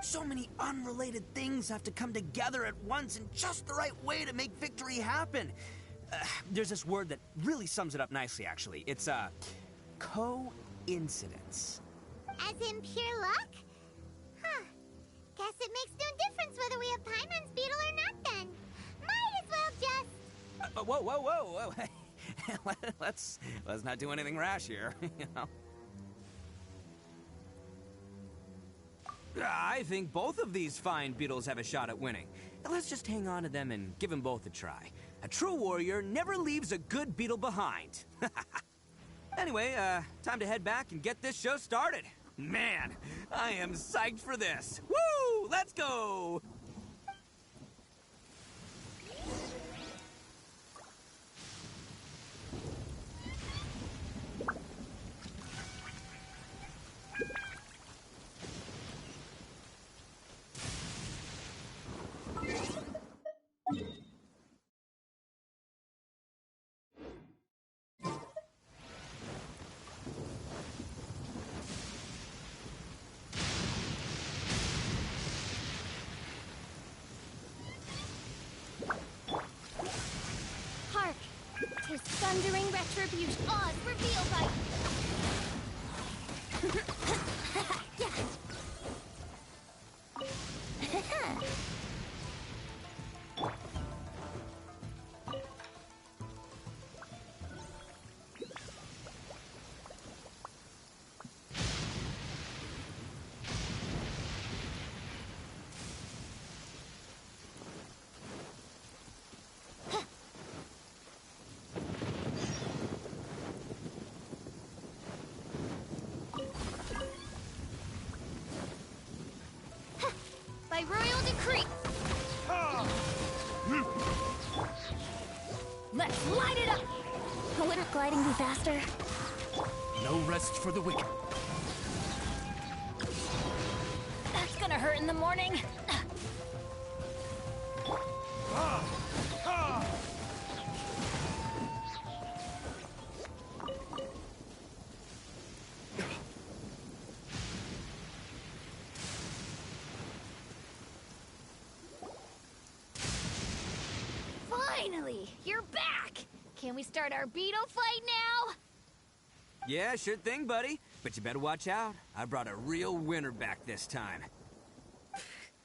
So many unrelated things have to come together at once in just the right way to make victory happen. There's this word that really sums it up nicely, actually. It's, coincidence. As in pure luck? Huh. Guess it makes no difference whether we have Paimon's beetle or not then. Might as well just... Whoa. let's not do anything rash here, you know? I think both of these fine beetles have a shot at winning. Let's just hang on to them and give them both a try. A true warrior never leaves a good beetle behind. Anyway, time to head back and get this show started. Man, I am psyched for this. Woo! Let's go! Hark! 'Tis thundering retribution. Oz, reveal fight! By royal decree! Let's light it up! Wouldn't gliding be faster? No rest for the wicked. That's gonna hurt in the morning. Finally, you're back! Can we start our beetle fight now? Yeah, sure thing, buddy. But you better watch out. I brought a real winner back this time.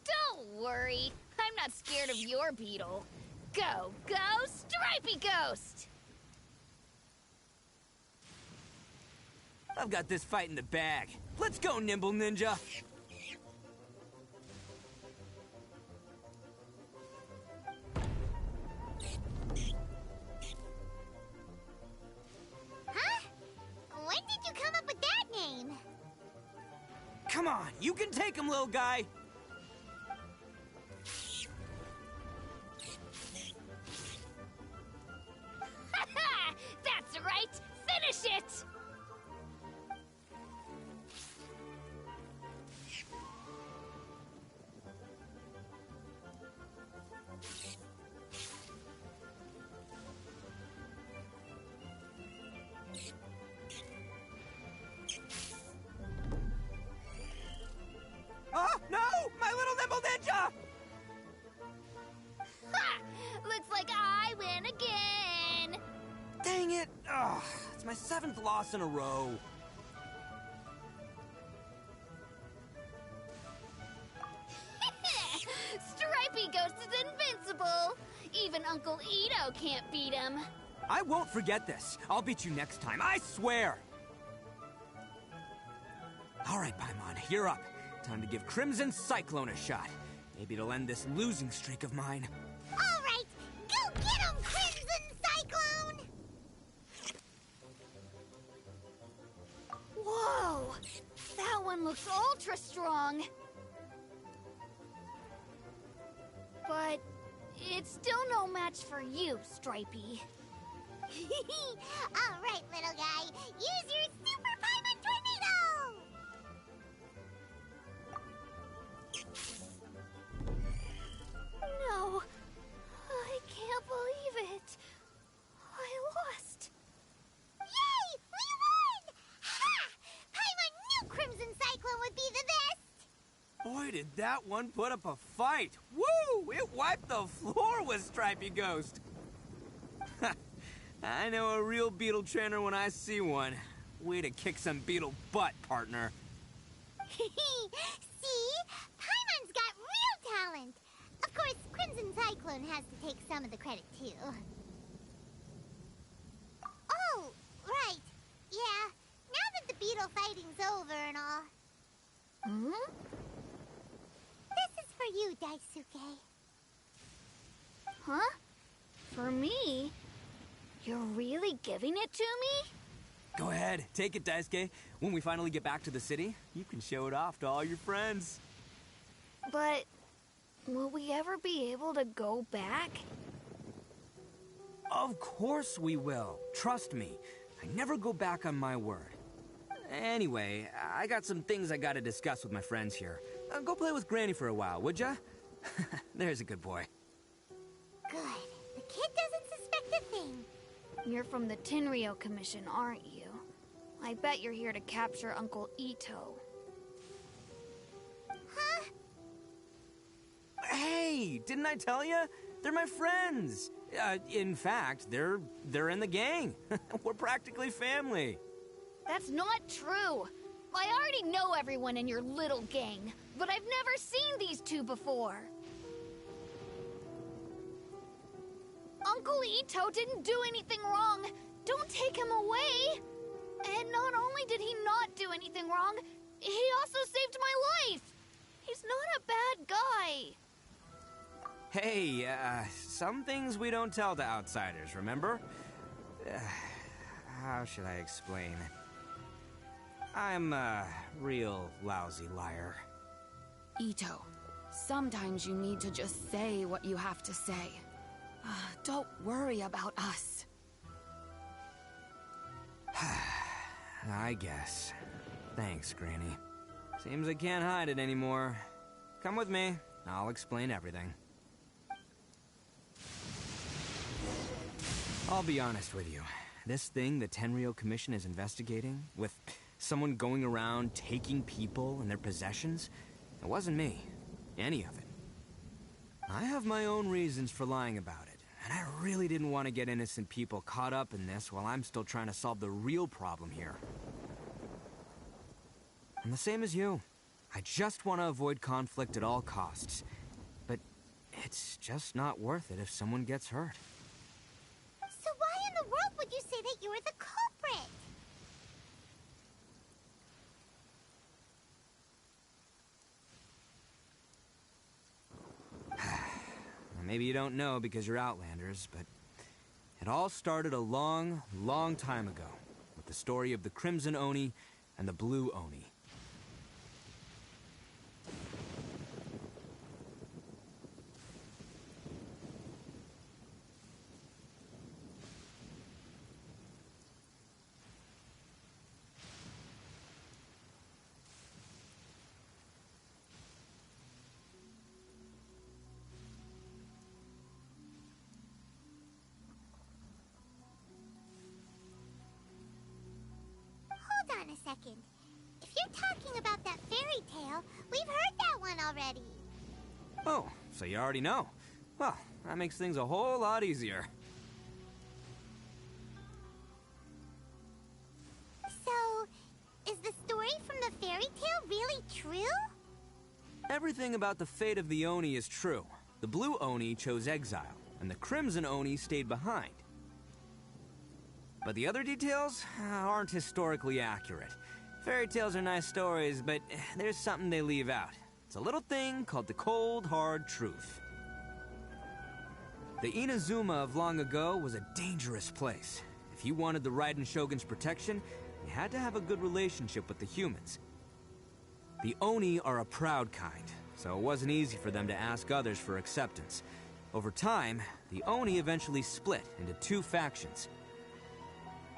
Don't worry. I'm not scared of your beetle. Go, go, Stripey Ghost! I've got this fight in the bag. Let's go, Nimble Ninja! Huh? When did you come up with that name? Come on, you can take him, little guy! That's right! Finish it! Oh, no! My little Nimble Ninja! Ha! Looks like I win again! Dang it! Ugh, it's my 7th loss in a row. Stripey Ghost is invincible! Even Uncle Ito can't beat him. I won't forget this. I'll beat you next time, I swear! Alright, Paimon, you're up. Time to give Crimson Cyclone a shot. Maybe it'll end this losing streak of mine. All right, go get him, Crimson Cyclone! Whoa! That one looks ultra strong. But it's still no match for you, Stripey. All right, little guy, use your Super Paimon Tornado! No, I can't believe it. I lost. Yay! We won! Ha! Paimon knew Crimson Cyclone would be the best! Boy, did that one put up a fight! Woo! It wiped the floor with Stripey Ghost! I know a real beetle trainer when I see one. Way to kick some beetle butt, partner. See? Paimon's got real talent! Of course, Crimson Cyclone has to take some of the credit, too. Oh, right. Yeah, now that the beetle fighting's over and all. Hmm? This is for you, Daisuke. Huh? For me? You're really giving it to me? Go ahead, take it, Daisuke. When we finally get back to the city, you can show it off to all your friends. But will we ever be able to go back? Of course we will. Trust me. I never go back on my word. Anyway, I got some things I gotta discuss with my friends here. Go play with Granny for a while, would ya? There's a good boy. Good. The kid doesn't suspect a thing. You're from the Tenryo Commission, aren't you? I bet you're here to capture Uncle Ito. Huh? Hey, didn't I tell you? They're my friends. In fact, they're in the gang. We're practically family. That's not true. I already know everyone in your little gang, but I've never seen these two before. Uncle Ito didn't do anything wrong. Don't take him away. And not only did he not do anything wrong, he also saved my life. He's not a bad guy. Hey, some things we don't tell to outsiders, remember? How should I explain? I'm a real lousy liar. Ito, sometimes you need to just say what you have to say. Don't worry about us. I guess. Thanks, Granny. Seems I can't hide it anymore. Come with me. I'll explain everything. I'll be honest with you. This thing the Tenryo Commission is investigating, with someone going around taking people and their possessions, it wasn't me. Any of it. I have my own reasons for lying about it, and I really didn't want to get innocent people caught up in this while I'm still trying to solve the real problem here. I'm the same as you. I just want to avoid conflict at all costs. But it's just not worth it if someone gets hurt. So why in the world would you say that you're the culprit? Maybe you don't know because you're Outlanders, but it all started a long, long time ago with the story of the Crimson Oni and the Blue Oni. Hold on a second. If you're talking about that fairy tale, we've heard that one already. Oh, so you already know. Well, that makes things a whole lot easier. So, is the story from the fairy tale really true? Everything about the fate of the Oni is true. The Blue Oni chose exile, and the Crimson Oni stayed behind. But the other details aren't historically accurate. Fairy tales are nice stories, but there's something they leave out. It's a little thing called the cold, hard truth. The Inazuma of long ago was a dangerous place. If you wanted the Raiden Shogun's protection, you had to have a good relationship with the humans. The Oni are a proud kind, so it wasn't easy for them to ask others for acceptance. Over time, the Oni eventually split into two factions.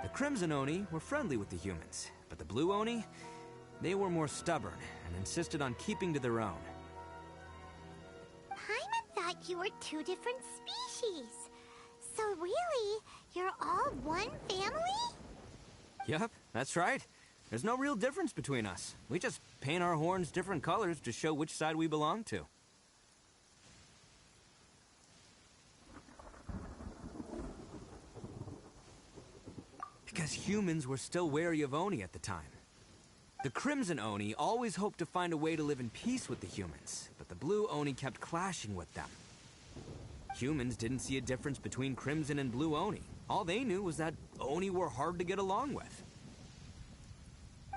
The Crimson Oni were friendly with the humans, but the Blue Oni, they were more stubborn and insisted on keeping to their own. Paimon thought you were two different species. So really, you're all one family? Yep, that's right. There's no real difference between us. We just paint our horns different colors to show which side we belong to. Because humans were still wary of Oni at the time. The Crimson Oni always hoped to find a way to live in peace with the humans, but the Blue Oni kept clashing with them. Humans didn't see a difference between Crimson and Blue Oni. All they knew was that Oni were hard to get along with.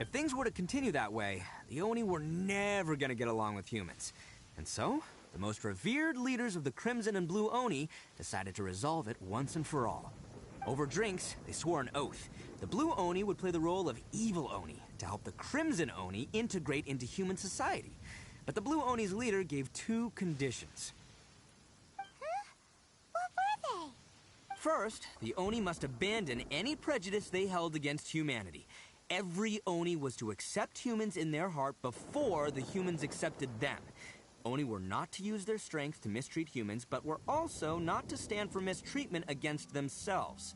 If things were to continue that way, the Oni were never going to get along with humans. And so, the most revered leaders of the Crimson and Blue Oni decided to resolve it once and for all. Over drinks, they swore an oath. The Blue Oni would play the role of evil Oni to help the Crimson Oni integrate into human society. But the Blue Oni's leader gave two conditions. Huh? What were they? First, the Oni must abandon any prejudice they held against humanity. Every Oni was to accept humans in their heart before the humans accepted them. Oni were not to use their strength to mistreat humans, but were also not to stand for mistreatment against themselves.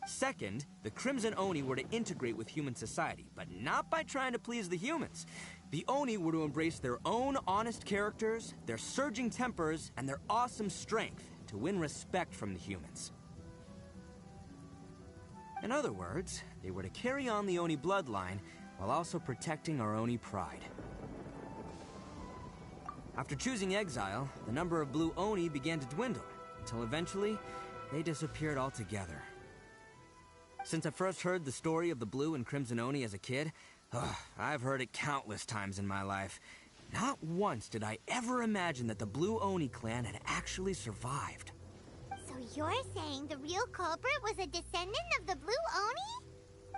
Second, the Crimson Oni were to integrate with human society, but not by trying to please the humans. The Oni were to embrace their own honest characters, their surging tempers, and their awesome strength to win respect from the humans. In other words, they were to carry on the Oni bloodline while also protecting our Oni pride. After choosing exile, the number of Blue Oni began to dwindle, until eventually, they disappeared altogether. Since I first heard the story of the Blue and Crimson Oni as a kid, I've heard it countless times in my life. Not once did I ever imagine that the Blue Oni clan had actually survived. So you're saying the real culprit was a descendant of the Blue Oni?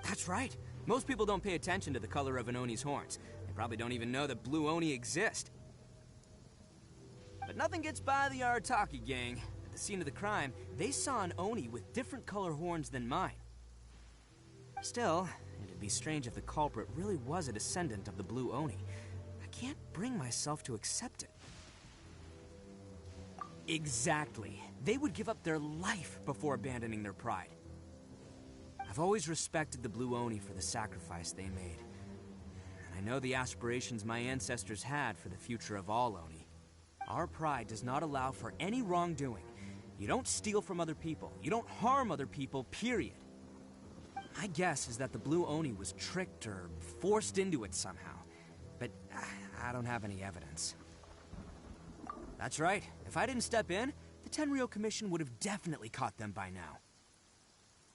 That's right. Most people don't pay attention to the color of an Oni's horns. They probably don't even know that Blue Oni exist. But nothing gets by the Arataki gang. At the scene of the crime, they saw an Oni with different color horns than mine. Still, it'd be strange if the culprit really was a descendant of the Blue Oni. I can't bring myself to accept it. Exactly. They would give up their life before abandoning their pride. I've always respected the Blue Oni for the sacrifice they made. And I know the aspirations my ancestors had for the future of all Oni. Our pride does not allow for any wrongdoing. You don't steal from other people. You don't harm other people, period. My guess is that the Blue Oni was tricked or forced into it somehow. But I don't have any evidence. That's right. If I didn't step in, the Tenryou Commission would have definitely caught them by now.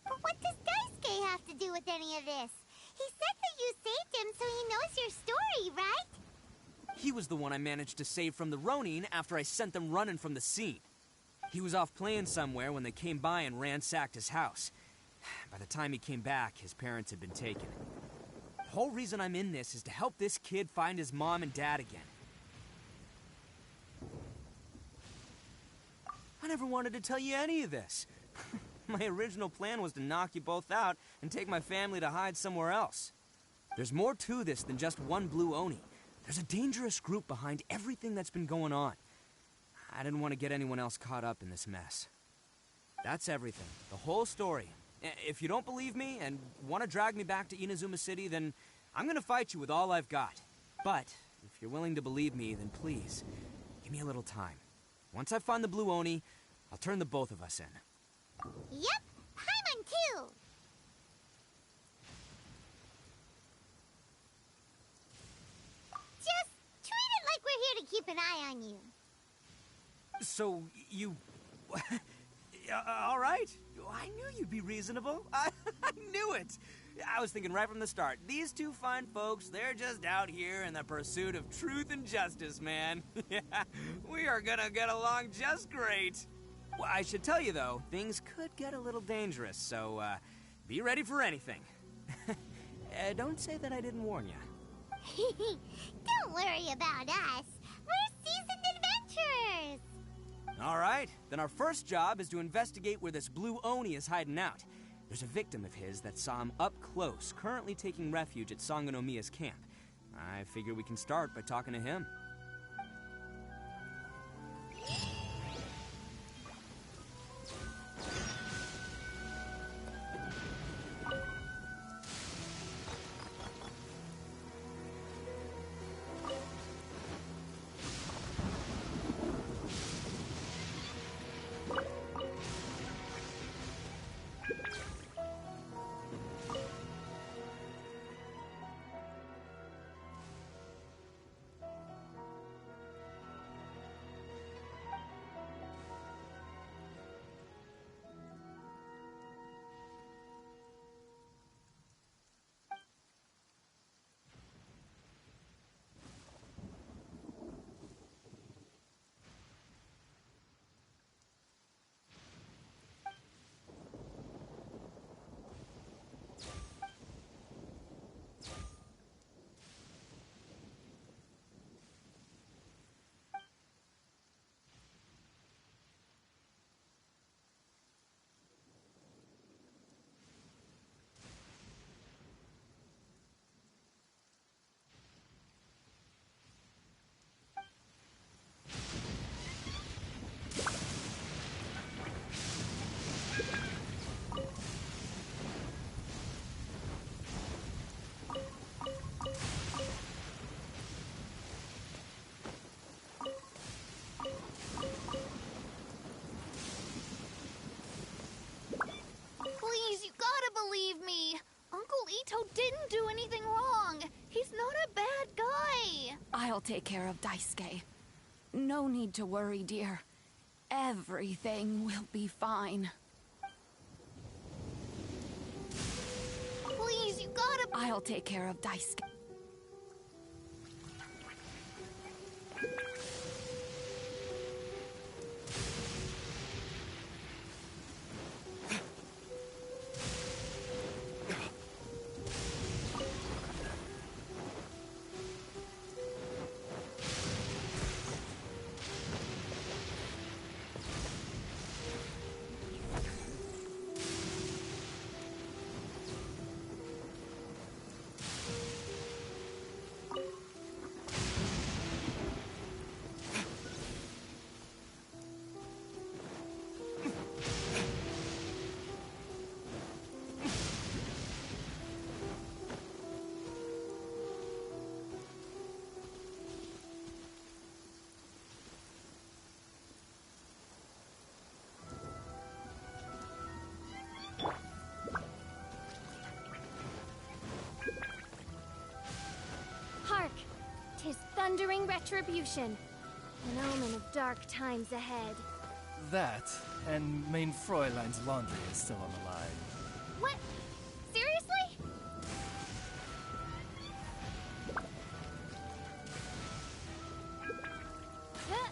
But what does Daisuke have to do with any of this? He said that you saved him so he knows your story, right? He was the one I managed to save from the Ronin after I sent them running from the scene. He was off playing somewhere when they came by and ransacked his house. By the time he came back, his parents had been taken. The whole reason I'm in this is to help this kid find his mom and dad again. I never wanted to tell you any of this. My original plan was to knock you both out and take my family to hide somewhere else. There's more to this than just one blue Oni. There's a dangerous group behind everything that's been going on. I didn't want to get anyone else caught up in this mess. That's everything. The whole story. If you don't believe me and want to drag me back to Inazuma City, then I'm going to fight you with all I've got. But if you're willing to believe me, then please, give me a little time. Once I find the blue Oni, I'll turn the both of us in. Yep, Paimon too! Just treat it like we're here to keep an eye on you. So, you... all right. I knew you'd be reasonable. I knew it. I was thinking right from the start, these two fine folks, they're just out here in the pursuit of truth and justice, man. Yeah, we are gonna get along just great. Well, I should tell you, though, things could get a little dangerous, so, be ready for anything. Don't say that I didn't warn you. Don't worry about us. We're seasoned adventurers. All right, then our first job is to investigate where this blue Oni is hiding out. There's a victim of his that saw him up close, currently taking refuge at Sangonomiya's camp. I figure we can start by talking to him. Please, you gotta believe me. Uncle Ito didn't do anything wrong. He's not a bad guy. I'll take care of Daisuke. No need to worry, dear. Everything will be fine. Please, you gotta... I'll take care of Daisuke. Hark! 'Tis thundering retribution. An omen of dark times ahead. That, and main Fräulein's laundry is still on the line. What? Seriously? Huh?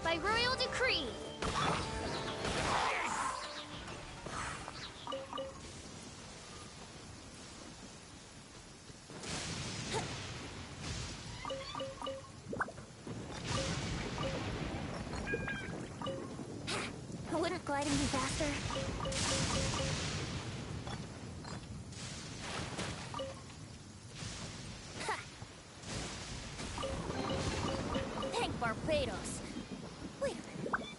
By royal decree. Wouldn't gliding be faster? Thank Barbados. Wait a minute.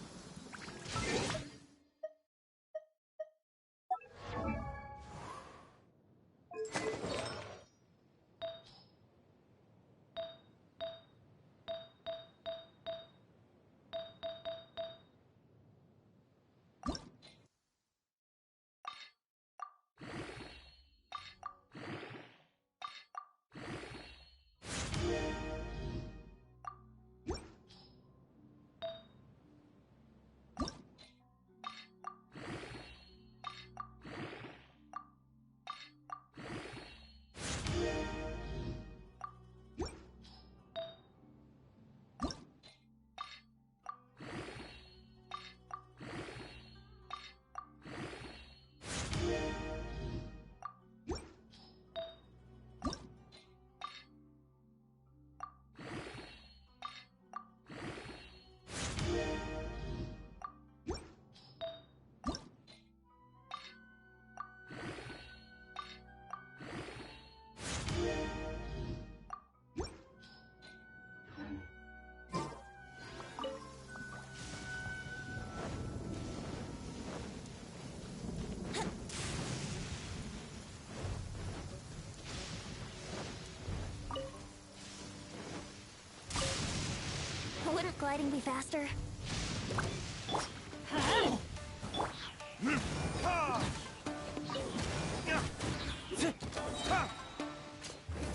Wouldn't gliding be faster?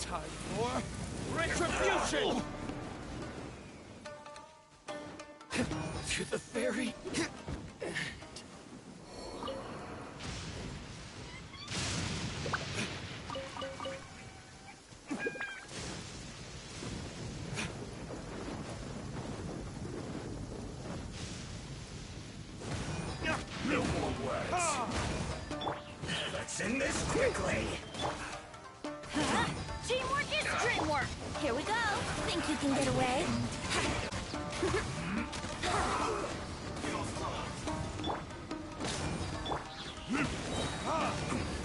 Time for retribution! To the very No more words. Let's end this quickly. Teamwork is dreamwork. Here we go. Think you can get away?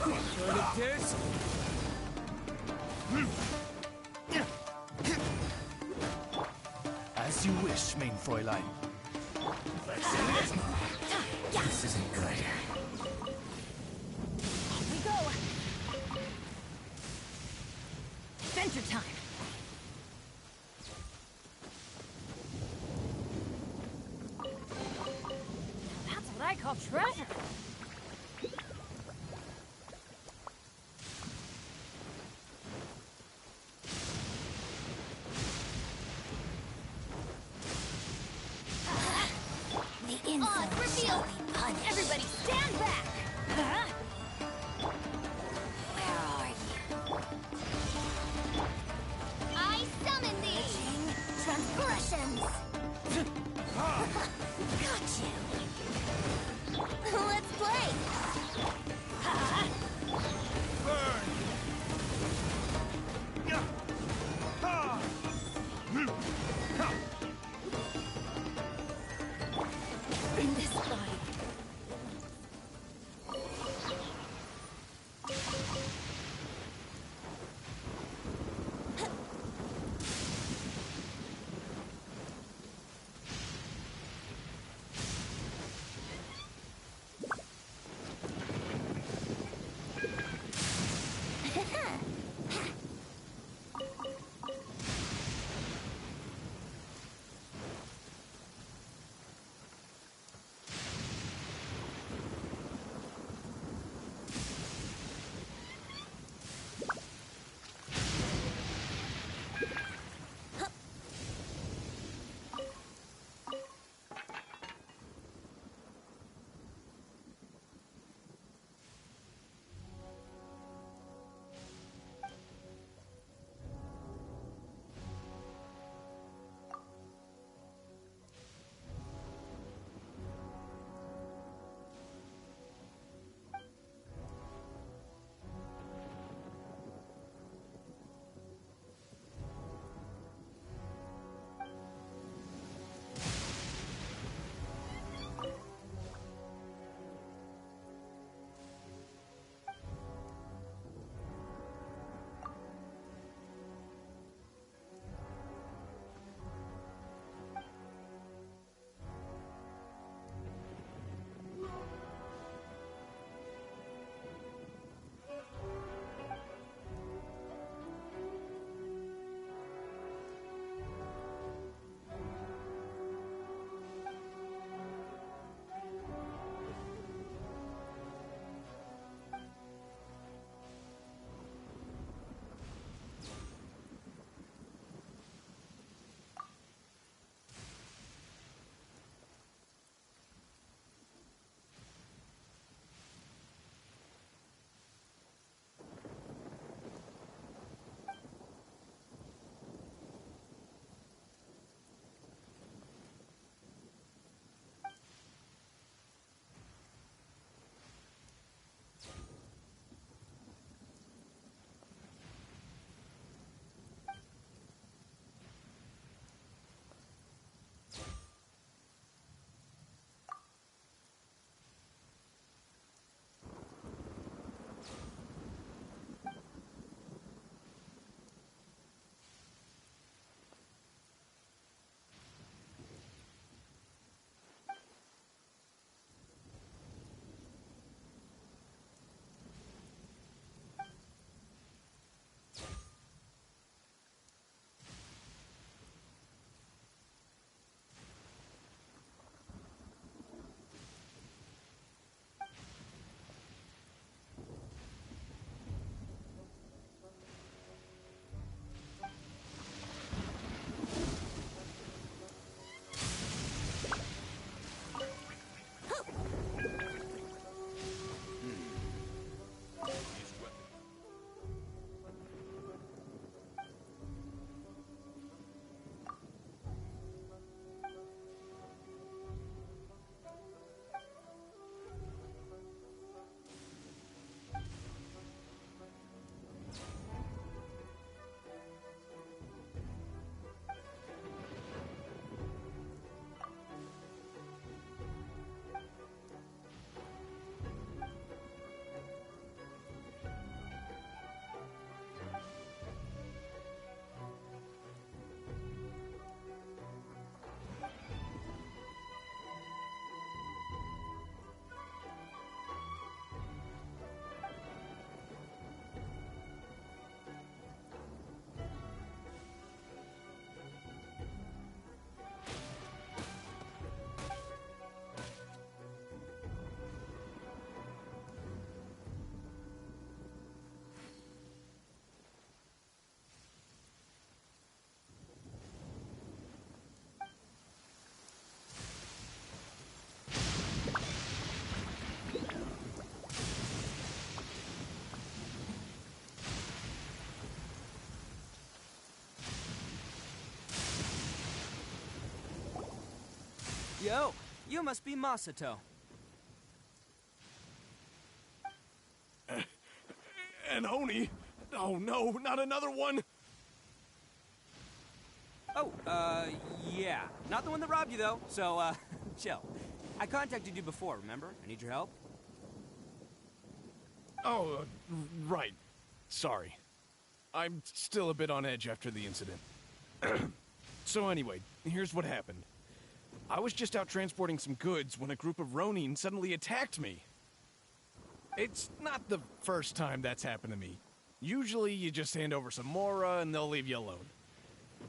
Good at this. As you wish, main Fräulein. Let's end this. This isn't good. Here we go. Adventure time. That's what I call treasure. The insult shall be punished. Everybody stand back. Where are you? I summon thee. Transgressions! Got you! Let's play Yo, you must be Masato. An Oni? Oh no, not another one! Oh, yeah. Not the one that robbed you, though, so, chill. I contacted you before, remember? I need your help. Oh, right. Sorry. I'm still a bit on edge after the incident. So anyway, here's what happened. I was just out transporting some goods when a group of Ronin suddenly attacked me. It's not the first time that's happened to me. Usually you just hand over some Mora and they'll leave you alone.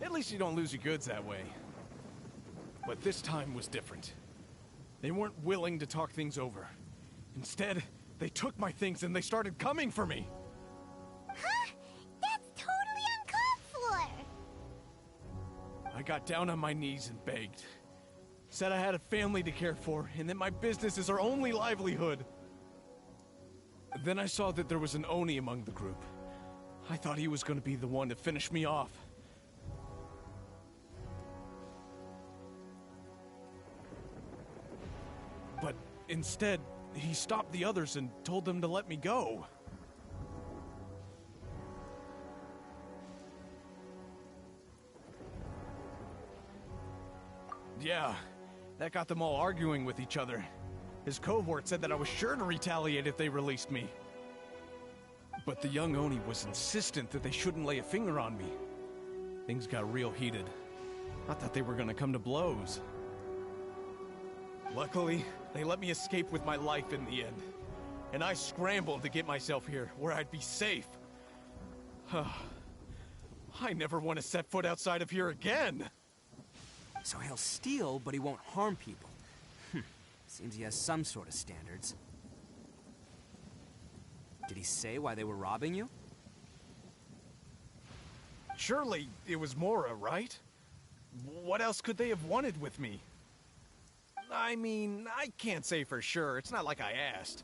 At least you don't lose your goods that way. But this time was different. They weren't willing to talk things over. Instead, they took my things and they started coming for me. Huh? That's totally uncalled for! I got down on my knees and begged. Said I had a family to care for and that my business is our only livelihood. Then I saw that there was an Oni among the group. I thought he was going to be the one to finish me off. But instead, he stopped the others and told them to let me go. Yeah, that got them all arguing with each other. His cohort said that I was sure to retaliate if they released me. But the young Oni was insistent that they shouldn't lay a finger on me. Things got real heated. I thought they were gonna come to blows. Luckily, they let me escape with my life in the end. And I scrambled to get myself here, where I'd be safe. I never want to set foot outside of here again! So he'll steal, but he won't harm people. Seems he has some sort of standards. Did he say why they were robbing you? Surely it was Mora, right? What else could they have wanted with me? I mean, I can't say for sure. It's not like I asked.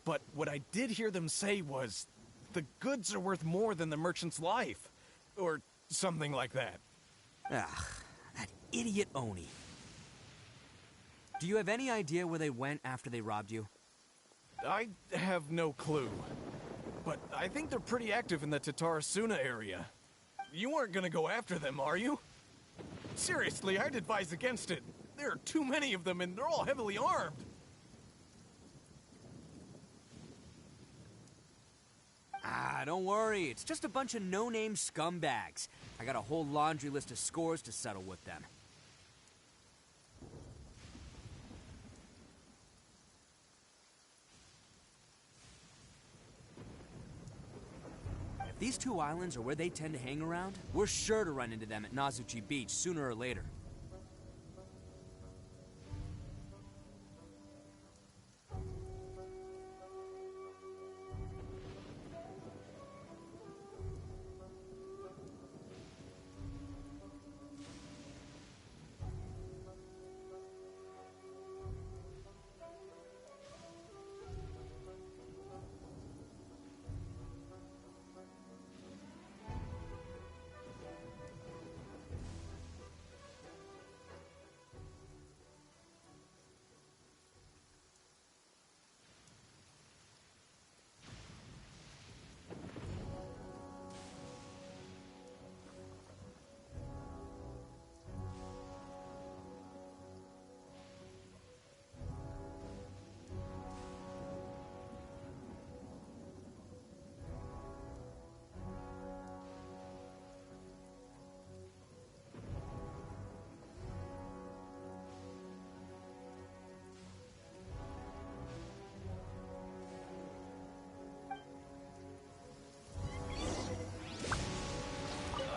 But what I did hear them say was, the goods are worth more than the merchant's life. Or something like that. Ugh, that idiot Oni. Do you have any idea where they went after they robbed you? I have no clue. But I think they're pretty active in the Taurusuna area. You aren't gonna go after them, are you? Seriously, I'd advise against it. There are too many of them and they're all heavily armed. Ah, don't worry. It's just a bunch of no-name scumbags. I got a whole laundry list of scores to settle with them. If these two islands are where they tend to hang around, we're sure to run into them at Nazuchi Beach sooner or later.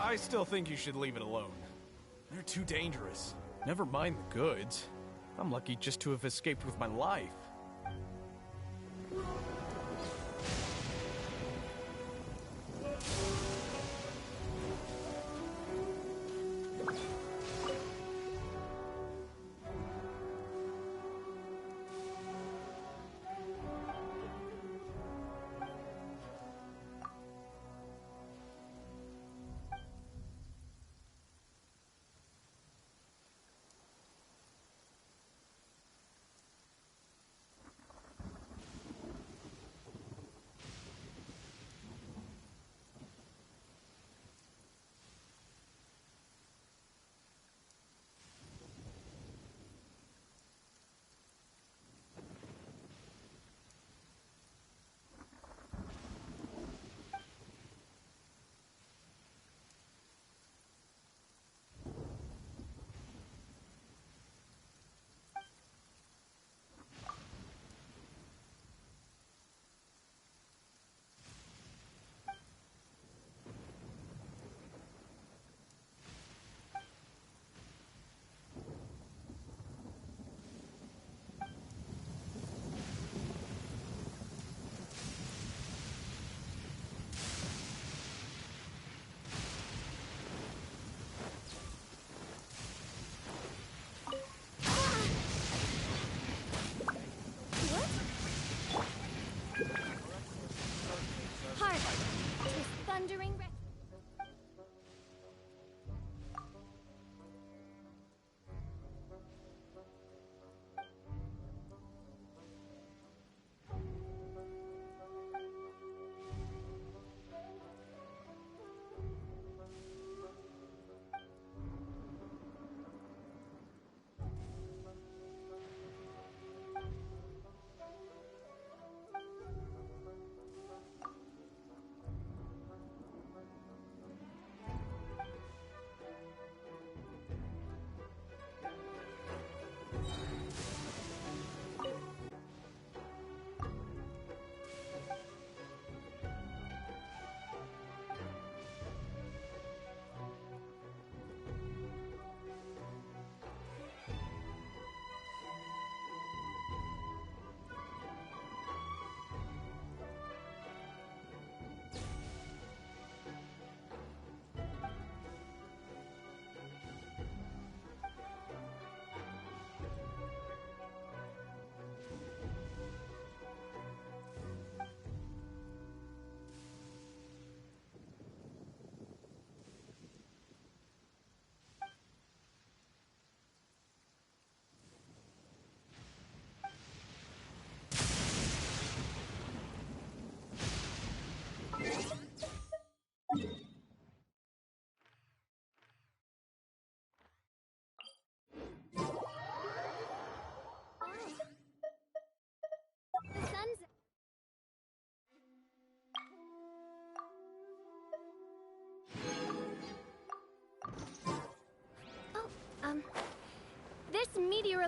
I still think you should leave it alone. They're too dangerous. Never mind the goods. I'm lucky just to have escaped with my life.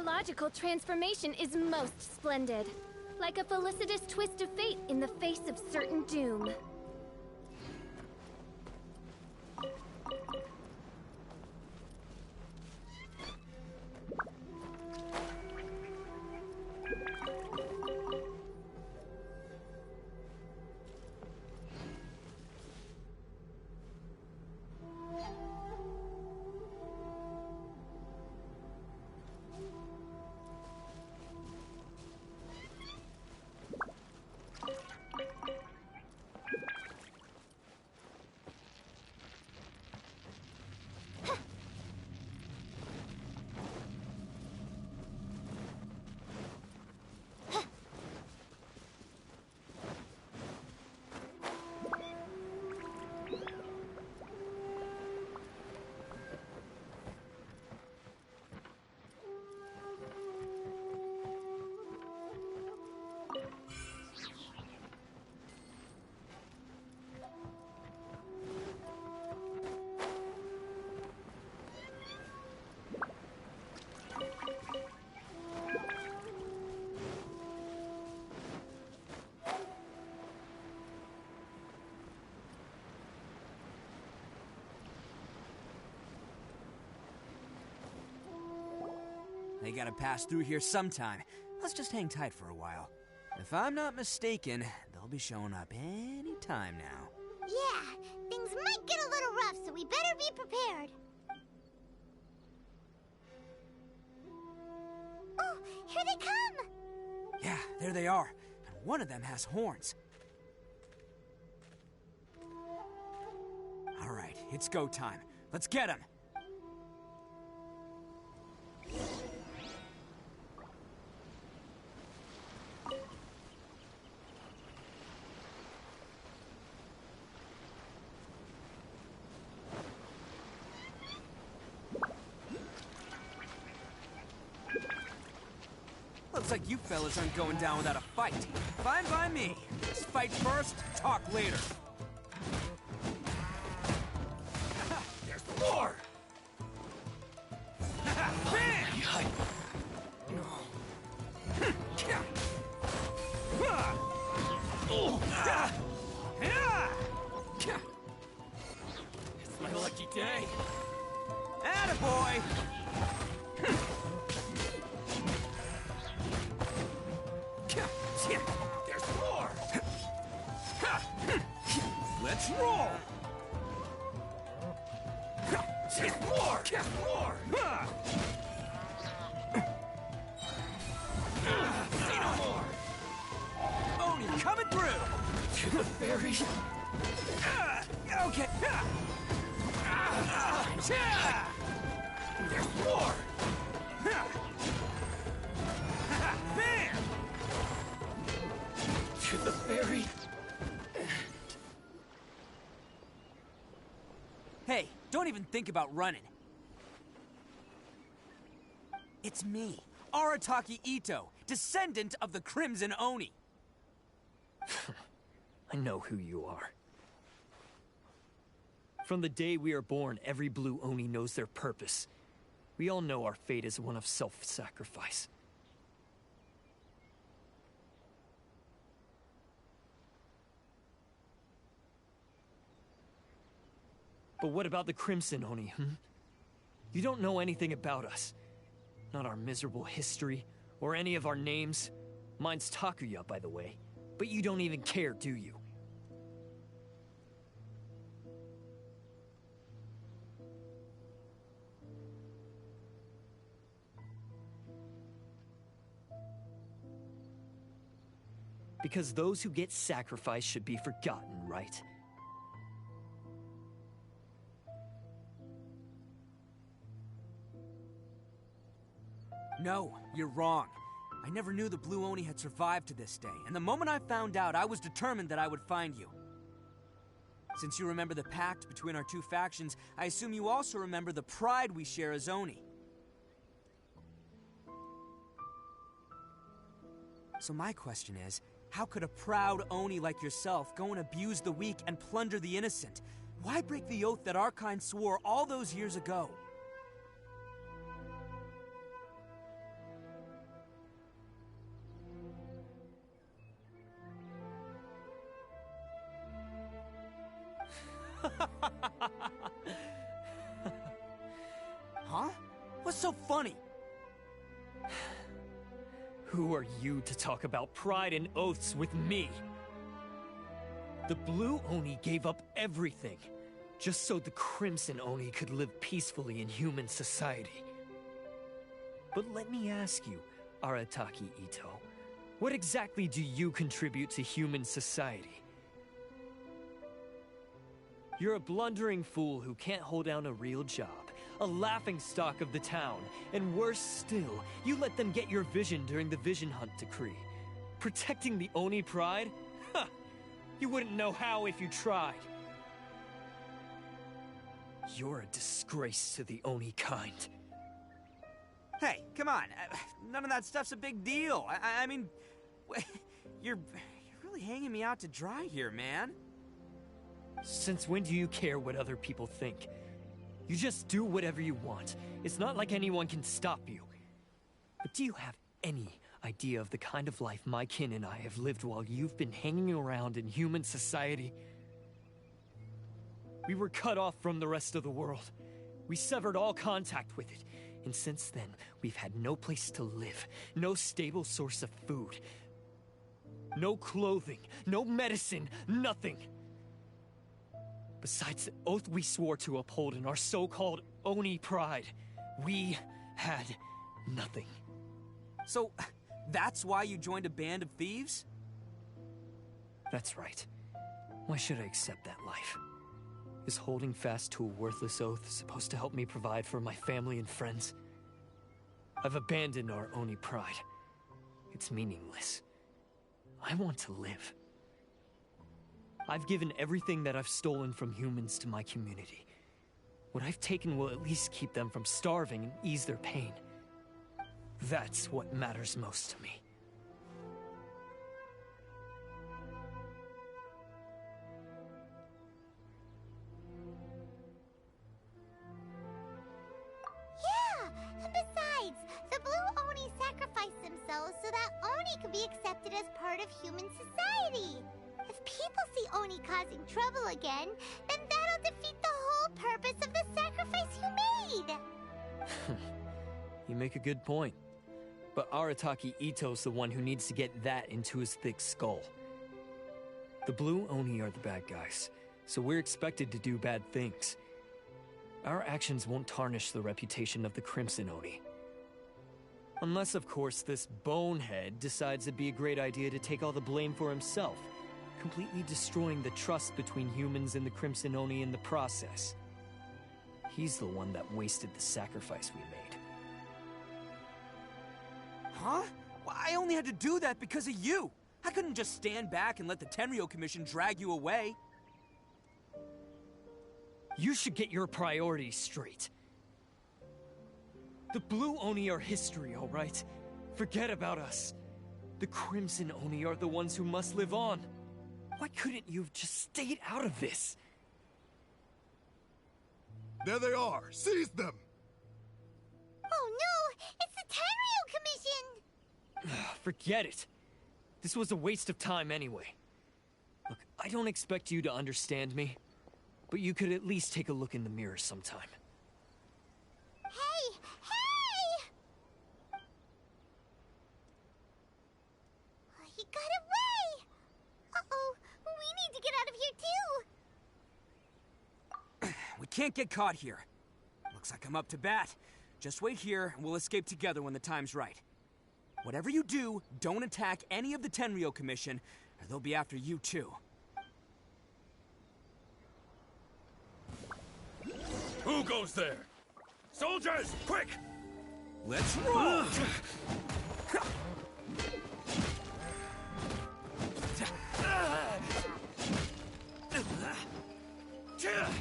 logical transformation is most splendid. Like a felicitous twist of fate in the face of certain doom. They gotta pass through here sometime. Let's just hang tight for a while. If I'm not mistaken, they'll be showing up any time now. Yeah, things might get a little rough, so we better be prepared. Oh, here they come! Yeah, there they are. And one of them has horns. All right, it's go time. Let's get him! Looks like you fellas aren't going down without a fight. Fine by me. Let's fight first, talk later. There's more! It's my lucky day. Attaboy! There's more! Let's roll! There's more! More! See no more! Oni coming through! To the ferry? Okay! There's more! Bam! To the ferry? Hey, don't even think about running. It's me, Arataki Ito, descendant of the Crimson Oni. I know who you are. From the day we are born, every blue Oni knows their purpose. We all know our fate is one of self-sacrifice. But what about the Crimson Oni, You don't know anything about us. Not our miserable history, or any of our names. Mine's Takuya, by the way. But you don't even care, do you? Because those who get sacrificed should be forgotten, right? No, you're wrong. I never knew the Blue Oni had survived to this day, and the moment I found out, I was determined that I would find you. Since you remember the pact between our two factions, I assume you also remember the pride we share as Oni. So my question is, how could a proud Oni like yourself go and abuse the weak and plunder the innocent? Why break the oath that our kind swore all those years ago? Huh? What's so funny? Who are you to talk about pride and oaths with me? The Blue Oni gave up everything, just so the Crimson Oni could live peacefully in human society. But let me ask you, Arataki Ito, what exactly do you contribute to human society? You're a blundering fool who can't hold down a real job, a laughingstock of the town, and worse still, you let them get your vision during the Vision Hunt decree. Protecting the Oni pride? Ha! You wouldn't know how if you tried. You're a disgrace to the Oni kind. Hey, come on. None of that stuff's a big deal. I mean, you're really hanging me out to dry here, man. Since when do you care what other people think? You just do whatever you want. It's not like anyone can stop you. But do you have any idea of the kind of life my kin and I have lived while you've been hanging around in human society? We were cut off from the rest of the world. We severed all contact with it. And since then, we've had no place to live, no stable source of food, no clothing, no medicine, nothing. Besides the oath we swore to uphold in our so-called Oni pride, we had nothing. So, that's why you joined a band of thieves? That's right. Why should I accept that life? Is holding fast to a worthless oath supposed to help me provide for my family and friends? I've abandoned our Oni pride. It's meaningless. I want to live. I've given everything that I've stolen from humans to my community. What I've taken will at least keep them from starving and ease their pain. That's what matters most to me. Yeah, and besides, the Blue Oni sacrificed themselves so that Oni could be accepted as part of human society. If people see Oni causing trouble again, then that'll defeat the whole purpose of the sacrifice you made! You make a good point. But Arataki Ito's the one who needs to get that into his thick skull. The Blue Oni are the bad guys, so we're expected to do bad things. Our actions won't tarnish the reputation of the Crimson Oni. Unless, of course, this bonehead decides it'd be a great idea to take all the blame for himself, completely destroying the trust between humans and the Crimson Oni in the process. He's the one that wasted the sacrifice we made. Huh? Well, I only had to do that because of you. I couldn't just stand back and let the Tenryo Commission drag you away. You should get your priorities straight. The Blue Oni are history, all right? Forget about us. The Crimson Oni are the ones who must live on. Why couldn't you have just stayed out of this? There they are! Seize them! Oh no! It's the Tenryo Commission! Forget it. This was a waste of time anyway. Look, I don't expect you to understand me, but you could at least take a look in the mirror sometime. Hey! Hey! He got away! Uh-oh, we need to get out of here too! We can't get caught here. Looks like I'm up to bat. Just wait here, and we'll escape together when the time's right. Whatever you do, don't attack any of the Tenryo Commission, or they'll be after you too. Who goes there? Soldiers, quick! Let's roll!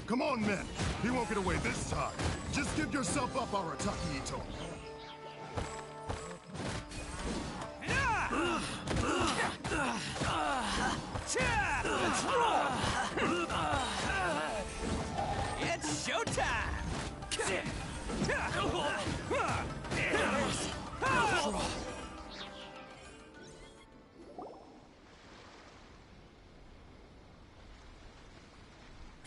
Come on, men. He won't get away this time. Just give yourself up, Arataki Ito. Let's roll! It's showtime!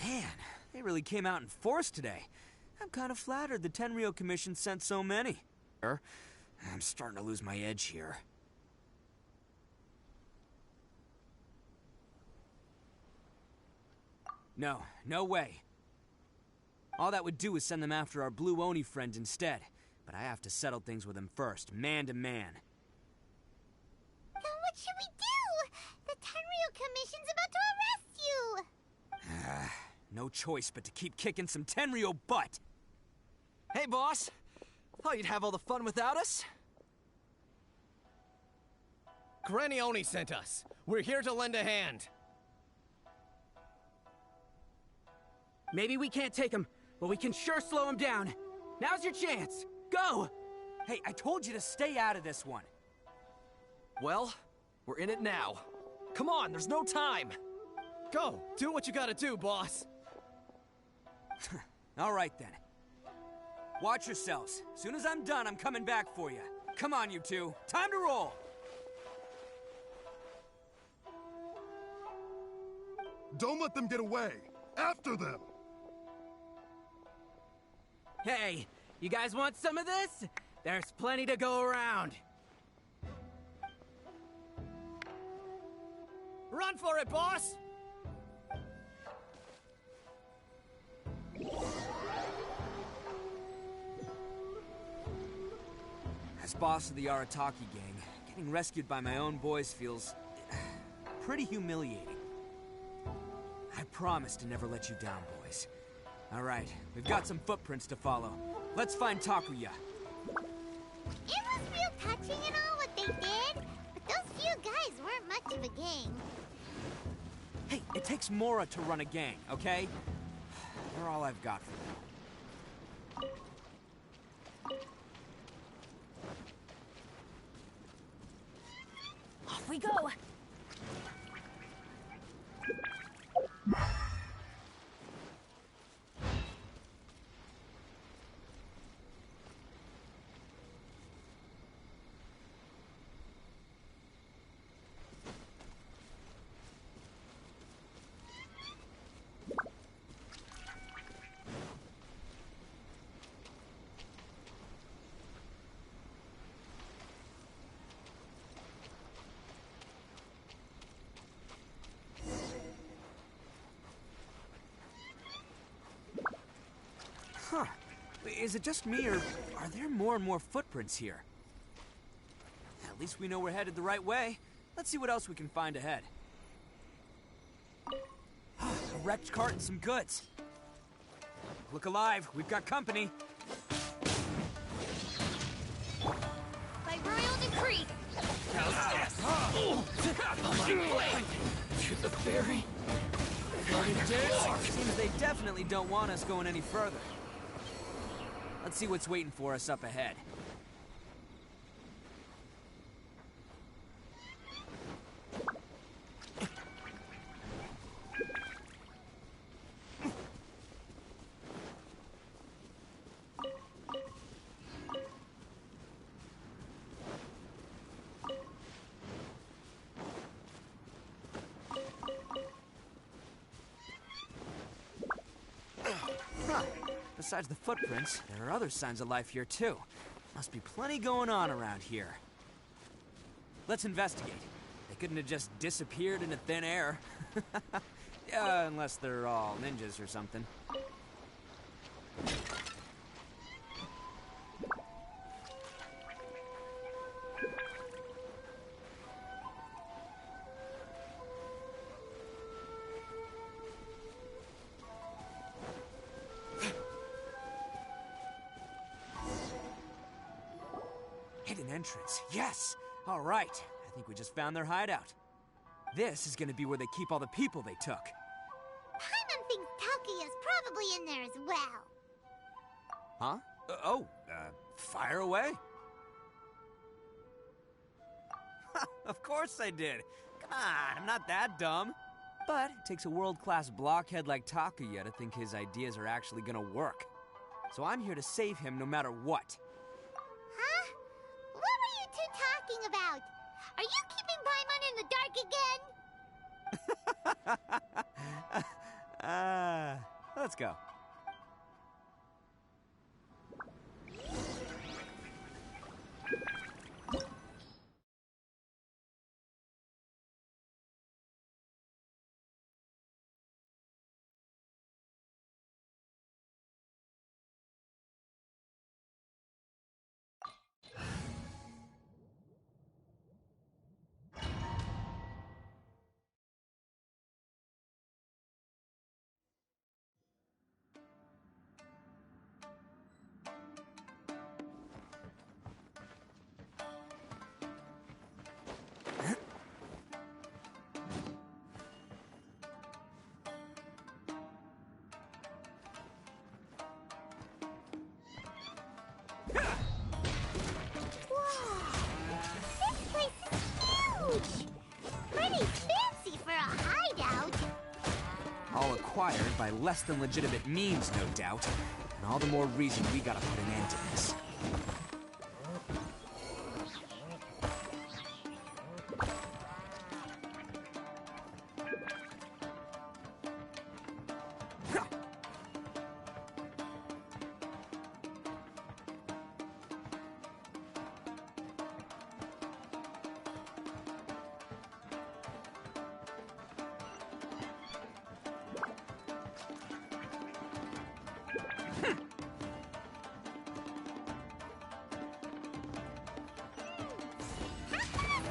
Man, they really came out in force today. I'm kind of flattered the Tenryo Commission sent so many. I'm starting to lose my edge here. No, no way. All that would do is send them after our Blue Oni friend instead. But I have to settle things with him first, man to man. Then what should we do? The Tenryo Commission's about to arrest you! No choice but to keep kicking some Tenryo butt! Hey, boss! Thought you'd have all the fun without us? Oni sent us. We're here to lend a hand. Maybe we can't take him, but we can sure slow him down. Now's your chance. Go! Hey, I told you to stay out of this one. Well, we're in it now. Come on, there's no time. Go! Do what you gotta do, boss. All right, then. Watch yourselves. As soon as I'm done, I'm coming back for you. Come on, you two. Time to roll! Don't let them get away. After them. Hey, you guys want some of this? There's plenty to go around. Run for it, boss! As boss of the Arataki gang, getting rescued by my own boys feels pretty humiliating. I promise to never let you down, boys. All right, we've got some footprints to follow. Let's find Takuya. It was real touching and all what they did, but those few guys weren't much of a gang. Hey, it takes Mora to run a gang, okay? They're all I've got for now. Off we go! Huh. Is it just me, or are there more and more footprints here? At least we know we're headed the right way. Let's see what else we can find ahead. A wrecked cart and some goods. Look alive, we've got company. By royal decree. To the ferry. Seems they definitely don't want us going any further. Let's see what's waiting for us up ahead. Besides the footprints, there are other signs of life here too. Must be plenty going on around here. Let's investigate. They couldn't have just disappeared into thin air. Unless they're all ninjas or something. Hidden entrance. Yes! All right. I think we just found their hideout. This is gonna be where they keep all the people they took. Paimon thinks Takuya's probably in there as well. Huh? Fire away? Of course I did. Come on, I'm not that dumb. But it takes a world-class blockhead like Takuya to think his ideas are actually gonna work. So I'm here to save him no matter what. Huh? What were you two talking about? Are you keeping Paimon in the dark again? Let's go. Wow! This place is huge! Pretty fancy for a hideout. All acquired by less than legitimate means, no doubt. And all the more reason we gotta put an end to this.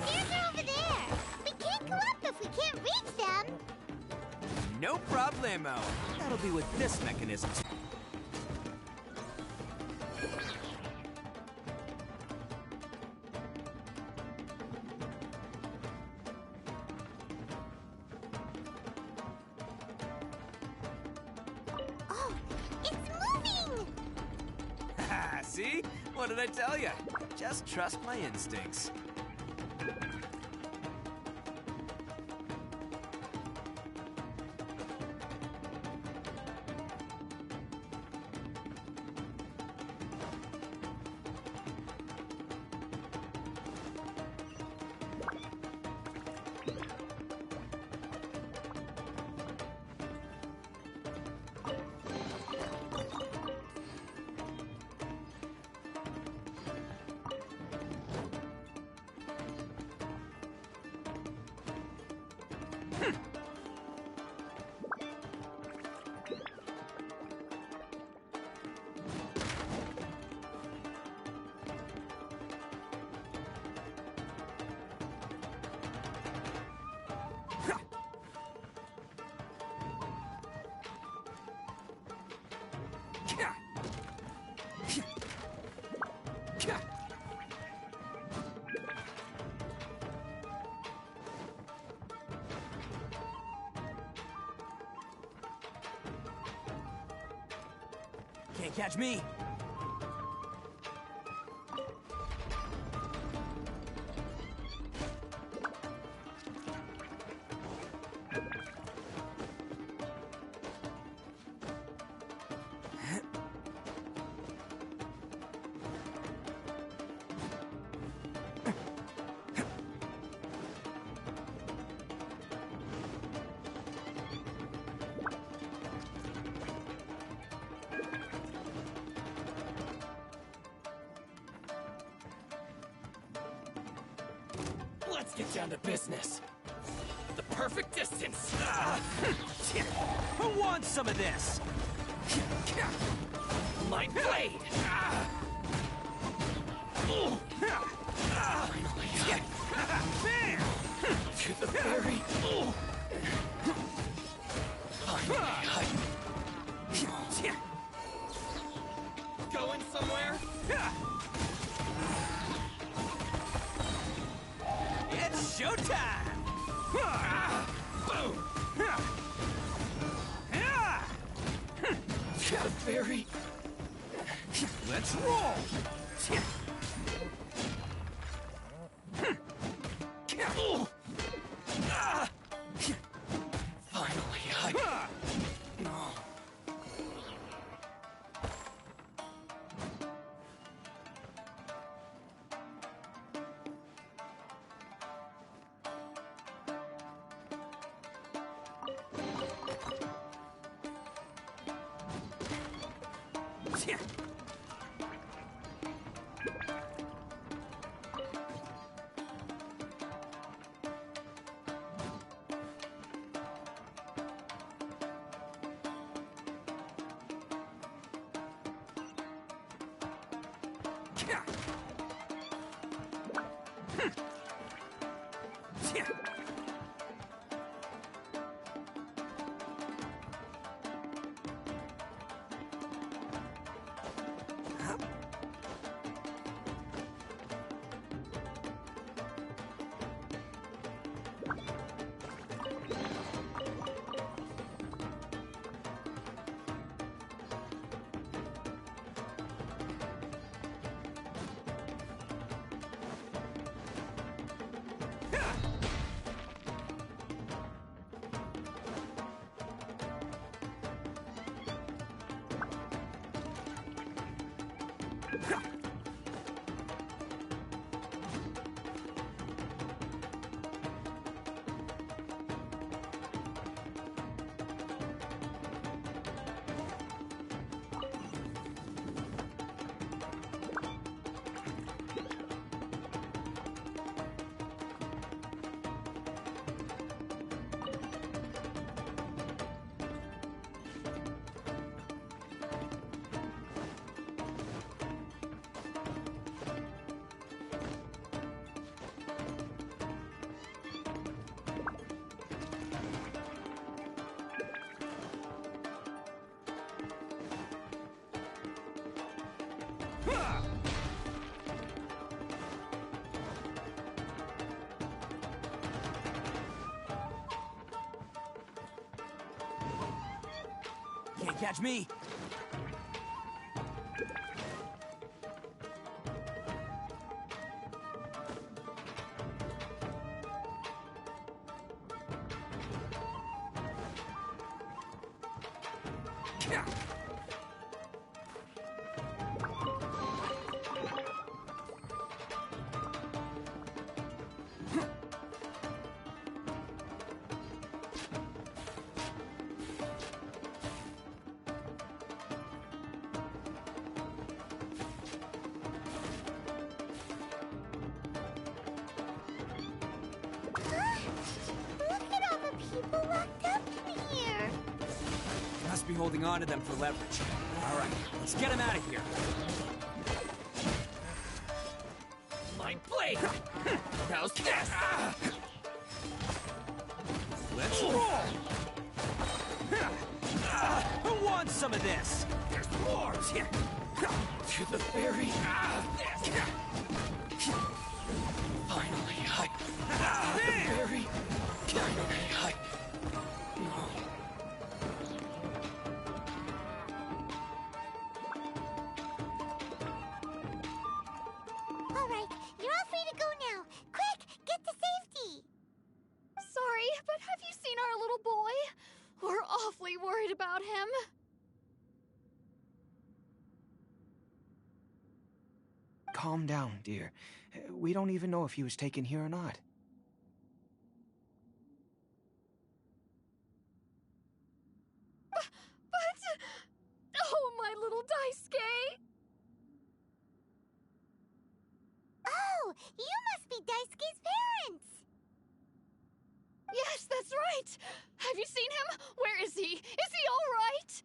Stairs are over there. We can't go up if we can't reach them. No problemo. That'll be with this mechanism. Oh, it's moving! See? What did I tell you? Just trust my instincts. Can't catch me. Let's get down to business. The perfect distance. Who wants some of this? My blade. Finally. To the very. Finally. Going somewhere? It's showtime! Boom! To the very. Let's roll! Finally, Can't catch me. Must be holding on to them for leverage. All right, let's get him out of here. My blade! How's this? Let's roll! Who wants some of this? There's more! To the very... Finally, very... Finally, Alright, you're all free to go now. Quick, get to safety! Sorry, but have you seen our little boy? We're awfully worried about him. Calm down, dear. We don't even know if he was taken here or not. But... Oh, my little Daisuke! Oh, you must be Daisuke's parents! Yes, that's right! Have you seen him? Where is he? Is he all right?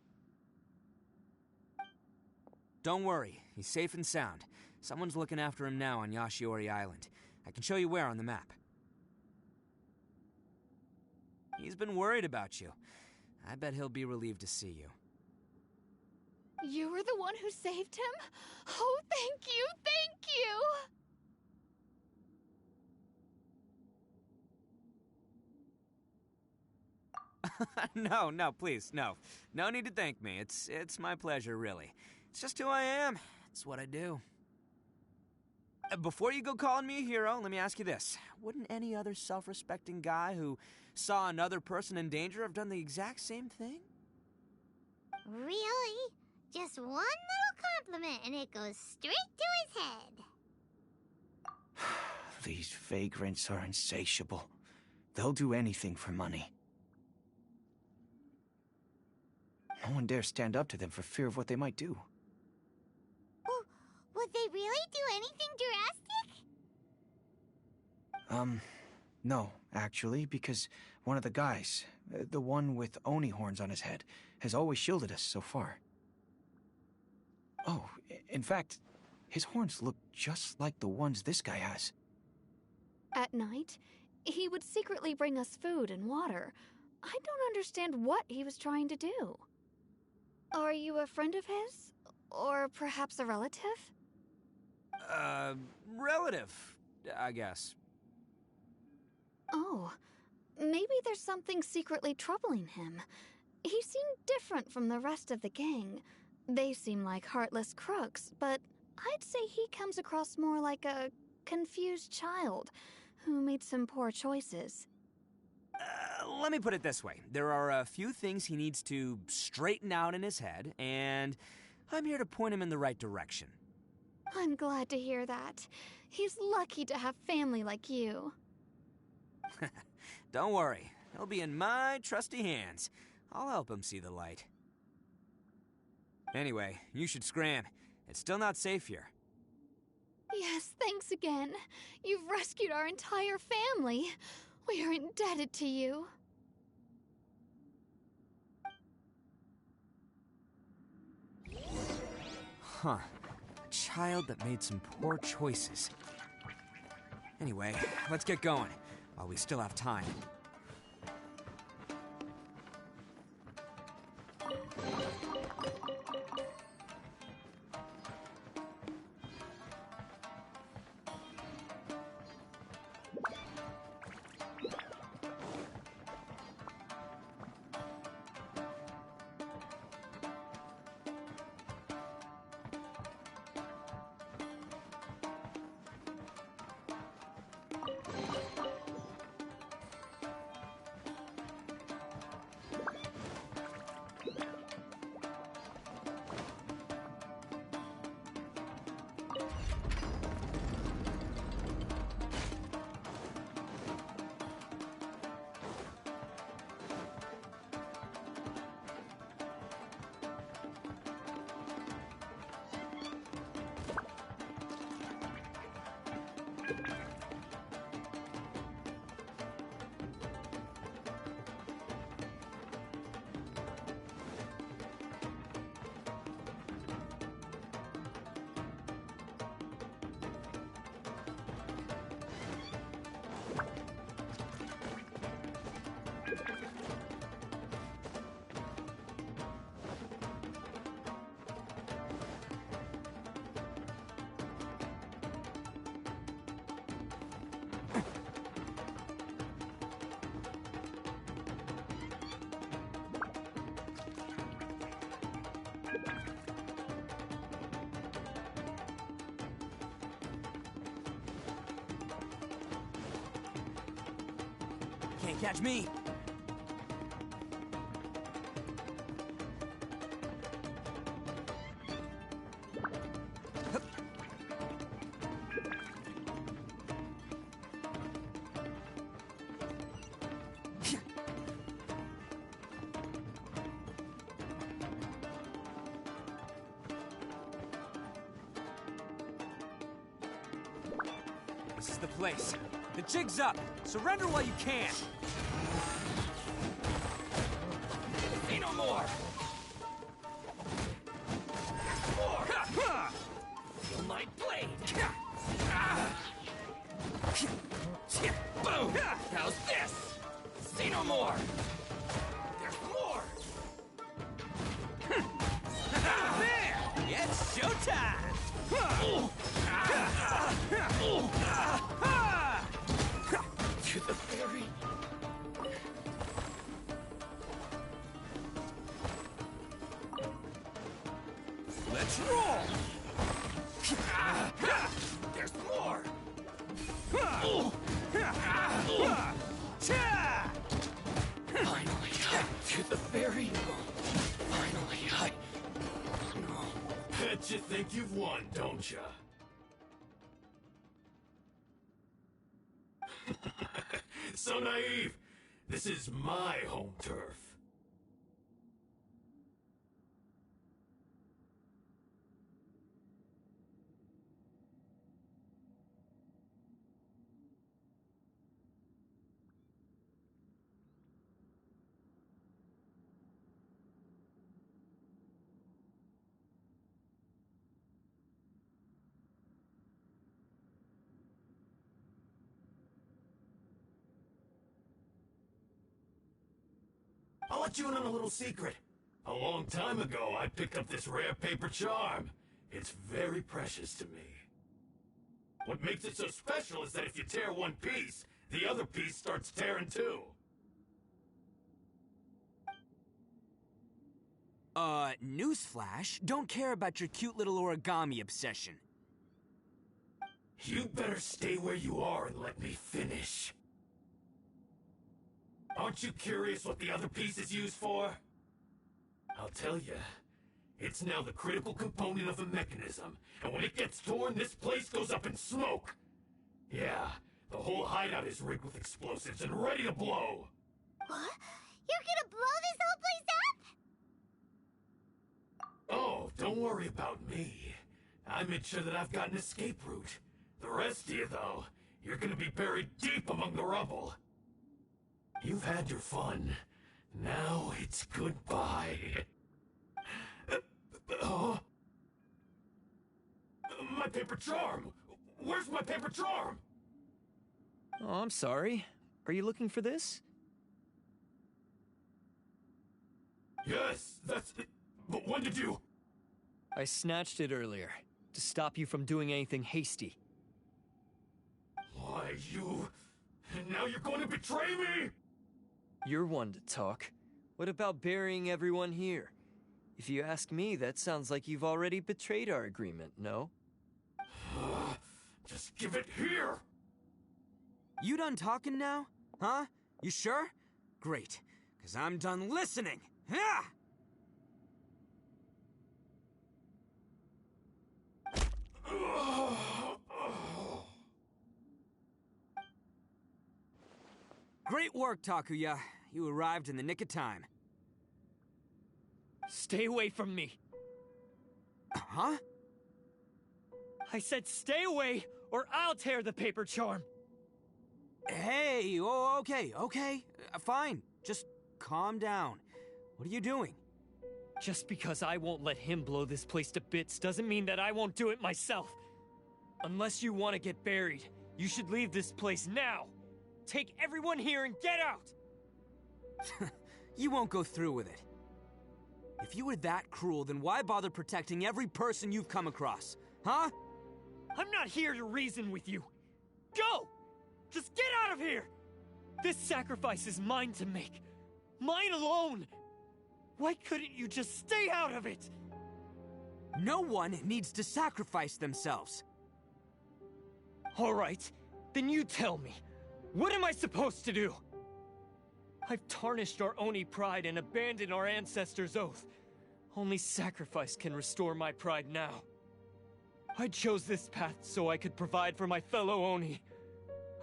Don't worry, he's safe and sound. Someone's looking after him now on Yashiori Island. I can show you where on the map. He's been worried about you. I bet he'll be relieved to see you. You were the one who saved him? Oh, thank you, thank you! No, please, no. No need to thank me. It's my pleasure, really. It's just who I am. It's what I do. Before you go calling me a hero, let me ask you this. Wouldn't any other self-respecting guy who saw another person in danger have done the exact same thing? Really? Just one little compliment and it goes straight to his head. These vagrants are insatiable. They'll do anything for money. No one dares stand up to them for fear of what they might do. Would they really do anything drastic? No, actually, because one of the guys, the one with Oni horns on his head, has always shielded us so far. Oh, in fact, his horns look just like the ones this guy has. At night, he would secretly bring us food and water. I don't understand what he was trying to do. Are you a friend of his? Or perhaps a relative? Relative, I guess. Oh, maybe there's something secretly troubling him. He seemed different from the rest of the gang. They seem like heartless crooks, but I'd say he comes across more like a confused child who made some poor choices. Let me put it this way. There are a few things he needs to straighten out in his head, and I'm here to point him in the right direction. I'm glad to hear that. He's lucky to have family like you. Don't worry. He'll be in my trusty hands. I'll help him see the light. Anyway, you should scram. It's still not safe here. Yes, thanks again. You've rescued our entire family. We are indebted to you. Huh. A child that made some poor choices. Anyway, let's get going, while we still have time. Can't catch me! This is the place. The jig's up! Surrender while you can! Say no more! More! Feel my blade! Boom! How's this? Say no more! There's more! There! It's showtime! To the very... Let's roll! There's more! Finally, to the very... Finally, Bet you think you've won, don't ya? So naive! This is my home turf. I'll let you in on a little secret. A long time ago, I picked up this rare paper charm. It's very precious to me. What makes it so special is that if you tear one piece, the other piece starts tearing too. Newsflash, don't care about your cute little origami obsession. You better stay where you are and let me finish. Aren't you curious what the other piece is used for? I'll tell you. It's now the critical component of the mechanism, and when it gets torn, this place goes up in smoke. Yeah, the whole hideout is rigged with explosives and ready to blow. What? You're gonna blow this whole place up? Oh, don't worry about me. I made sure that I've got an escape route. The rest of you, though, you're gonna be buried deep among the rubble. You've had your fun. Now it's goodbye. My paper charm! Where's my paper charm? Oh, I'm sorry. Are you looking for this? Yes, that's it. But when did you... I snatched it earlier, to stop you from doing anything hasty. Why, you... And now you're going to betray me? You're one to talk. What about burying everyone here? If you ask me, that sounds like you've already betrayed our agreement, no? Just give it here! You done talking now? Huh? You sure? Great, because I'm done listening! Yeah! Great work, Takuya. You arrived in the nick of time. Stay away from me! Huh? I said stay away, or I'll tear the paper charm! Hey, oh, okay. Fine. Just calm down. What are you doing? Just because I won't let him blow this place to bits doesn't mean that I won't do it myself. Unless you want to get buried, you should leave this place now. Take everyone here and get out! You won't go through with it. If you were that cruel, then why bother protecting every person you've come across? Huh? I'm not here to reason with you. Go! Just get out of here! This sacrifice is mine to make. Mine alone! Why couldn't you just stay out of it? No one needs to sacrifice themselves. All right, then you tell me. What am I supposed to do? I've tarnished our Oni pride and abandoned our ancestors' oath. Only sacrifice can restore my pride now. I chose this path so I could provide for my fellow Oni.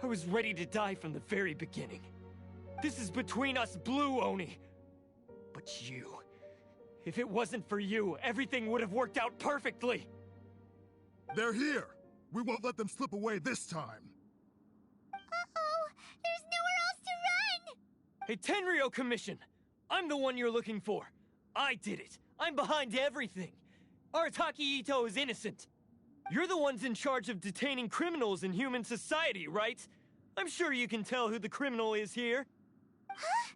I was ready to die from the very beginning. This is between us Blue Oni. But you... If it wasn't for you, everything would have worked out perfectly! They're here! We won't let them slip away this time! Uh-oh! There's nowhere else to run! Hey, Tenryo Commission! I'm the one you're looking for. I did it. I'm behind everything. Arataki Ito is innocent. You're the ones in charge of detaining criminals in human society, right? I'm sure you can tell who the criminal is here. Huh?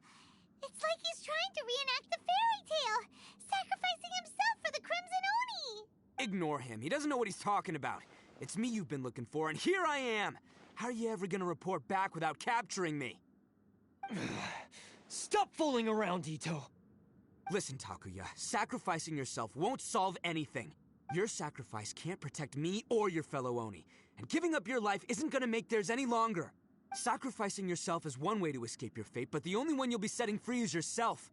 It's like he's trying to reenact the fairy tale, sacrificing himself for the Crimson Oni! Ignore him. He doesn't know what he's talking about. It's me you've been looking for, and here I am! How are you ever gonna report back without capturing me? Stop fooling around, Ito! Listen, Takuya, sacrificing yourself won't solve anything. Your sacrifice can't protect me or your fellow Oni, and giving up your life isn't gonna make theirs any longer. Sacrificing yourself is one way to escape your fate, but the only one you'll be setting free is yourself.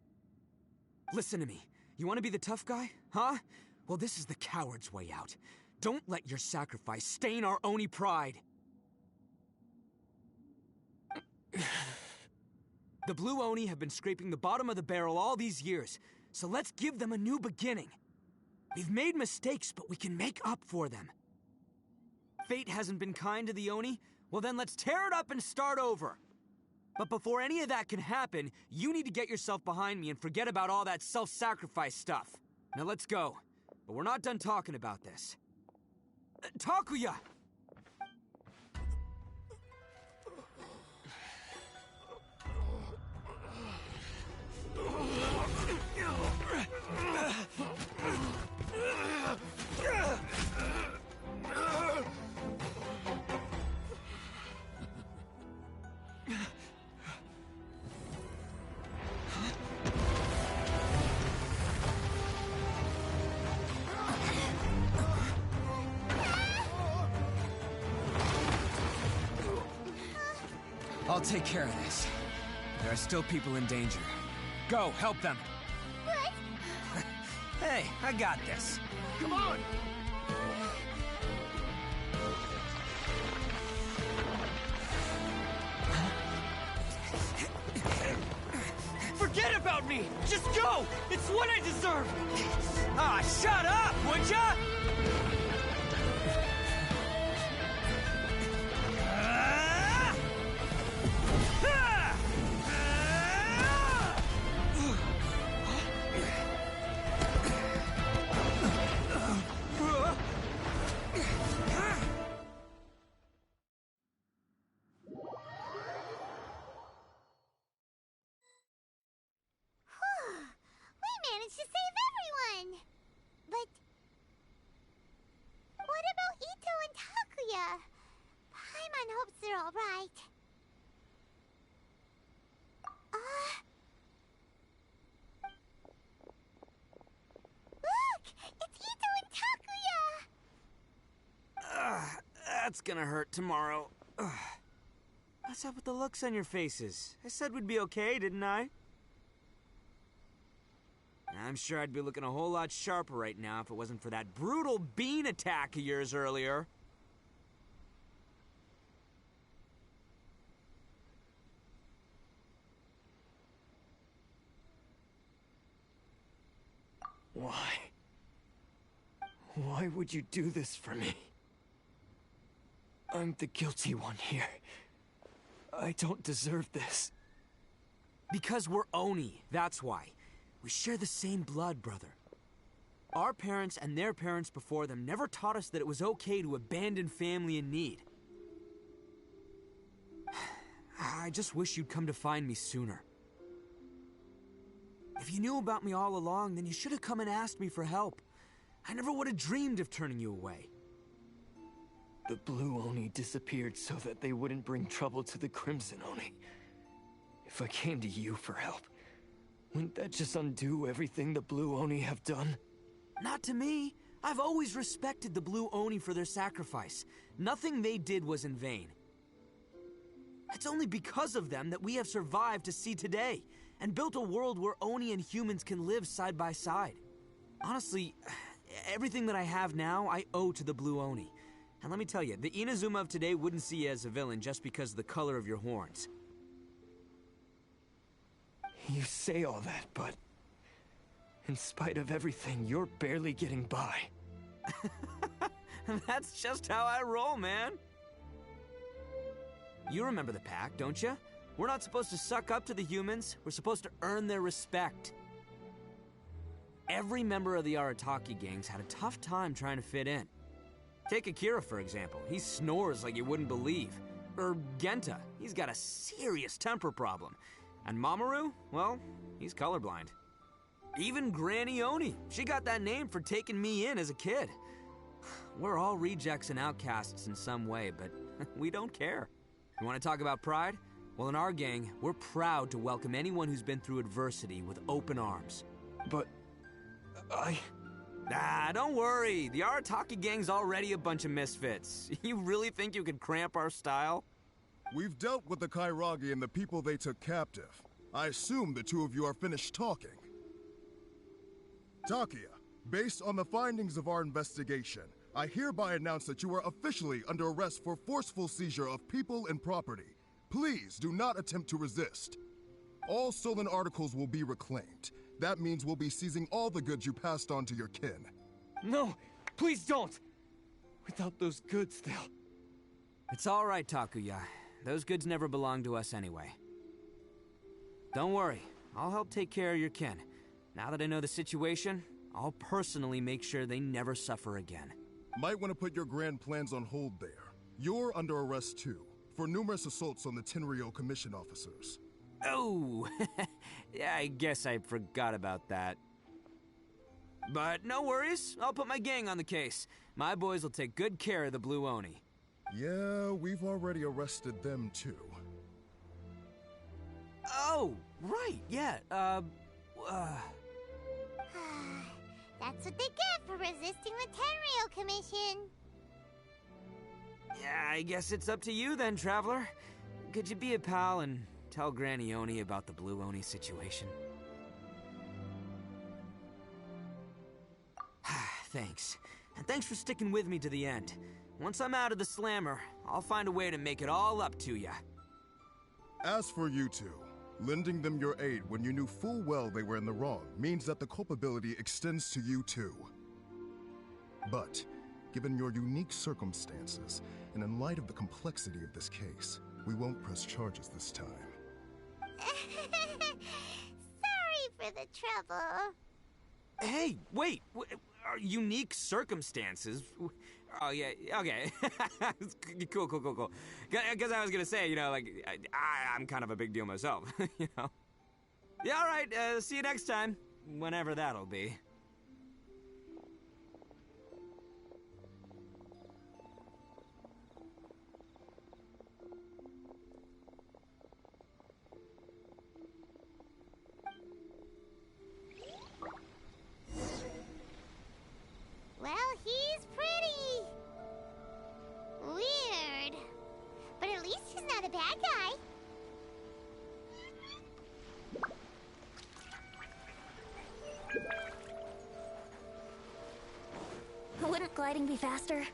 Listen to me. You want to be the tough guy? Huh? Well, this is the coward's way out. Don't let your sacrifice stain our Oni pride. The Blue Oni have been scraping the bottom of the barrel all these years, so let's give them a new beginning. We've made mistakes, but we can make up for them. Fate hasn't been kind to the Oni? Well then let's tear it up and start over. But before any of that can happen, you need to get yourself behind me and forget about all that self-sacrifice stuff. Now let's go. But we're not done talking about this. Takuya! I'll take care of this. There are still people in danger. Go, help them! What? Hey, Hey, I got this. Come on! Forget about me! Just go! It's what I deserve! Ah, shut up, would ya? We managed to save everyone! But... what about Ito and Takuya? Paimon hopes they're alright. Look! It's Ito and Takuya! That's gonna hurt tomorrow. What's up with the looks on your faces? I said we'd be okay, didn't I? I'm sure I'd be looking a whole lot sharper right now if it wasn't for that brutal bean attack of yours earlier. Why? Why would you do this for me? I'm the guilty one here. I don't deserve this. Because we're Oni, that's why. We share the same blood, brother. Our parents and their parents before them never taught us that it was okay to abandon family in need. I just wish you'd come to find me sooner. If you knew about me all along, then you should have come and asked me for help. I never would have dreamed of turning you away. The Blue Oni disappeared so that they wouldn't bring trouble to the Crimson Oni. If I came to you for help, wouldn't that just undo everything the Blue Oni have done? Not to me. I've always respected the Blue Oni for their sacrifice. Nothing they did was in vain. It's only because of them that we have survived to see today, and built a world where Oni and humans can live side by side. Honestly, everything that I have now, I owe to the Blue Oni. And let me tell you, the Inazuma of today wouldn't see you as a villain just because of the color of your horns. You say all that, but in spite of everything, you're barely getting by. That's just how I roll, man. You remember the pact, don't you? We're not supposed to suck up to the humans. We're supposed to earn their respect. Every member of the Arataki gangs had a tough time trying to fit in. Take Akira, for example. He snores like you wouldn't believe. Or Genta. He's got a serious temper problem. And Mamoru, well, he's colorblind. Even Granny Oni. She got that name for taking me in as a kid. We're all rejects and outcasts in some way, but we don't care. You want to talk about pride? Well, in our gang, we're proud to welcome anyone who's been through adversity with open arms. But don't worry. The Arataki gang's already a bunch of misfits. You really think you could cramp our style? We've dealt with the Kairagi and the people they took captive. I assume the two of you are finished talking. Takuya, based on the findings of our investigation, I hereby announce that you are officially under arrest for forceful seizure of people and property. Please do not attempt to resist. All stolen articles will be reclaimed. That means we'll be seizing all the goods you passed on to your kin. No, please don't! Without those goods, they'll... It's all right, Takuya. Those goods never belonged to us anyway. Don't worry, I'll help take care of your kin. Now that I know the situation, I'll personally make sure they never suffer again. Might want to put your grand plans on hold there. You're under arrest too, for numerous assaults on the Tenryou Commission officers. Oh, yeah, I guess I forgot about that. But no worries, I'll put my gang on the case. My boys will take good care of the Blue Oni. Yeah, we've already arrested them too. Oh, right, yeah, That's what they get for resisting the Tenryou Commission. Yeah, I guess it's up to you then, Traveler. Could you be a pal and tell Granny Oni about the Blue Oni situation? Thanks. And thanks for sticking with me to the end. Once I'm out of the slammer, I'll find a way to make it all up to ya. As for you two, lending them your aid when you knew full well they were in the wrong means that the culpability extends to you too. But, given your unique circumstances, and in light of the complexity of this case, we won't press charges this time. Sorry for the trouble. Hey, wait! Unique circumstances? Oh, yeah, okay. Cool. Because I was gonna say, you know, like, I'm kind of a big deal myself, you know? Yeah, alright, see you next time. Whenever that'll be. Well, he's pretty weird. But at least he's not a bad guy. Wouldn't gliding be faster?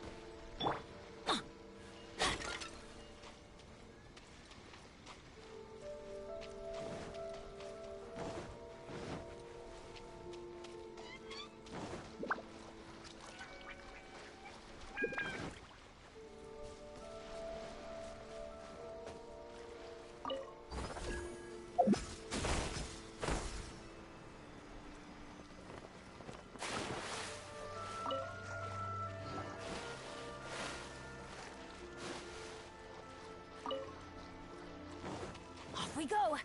Off we go!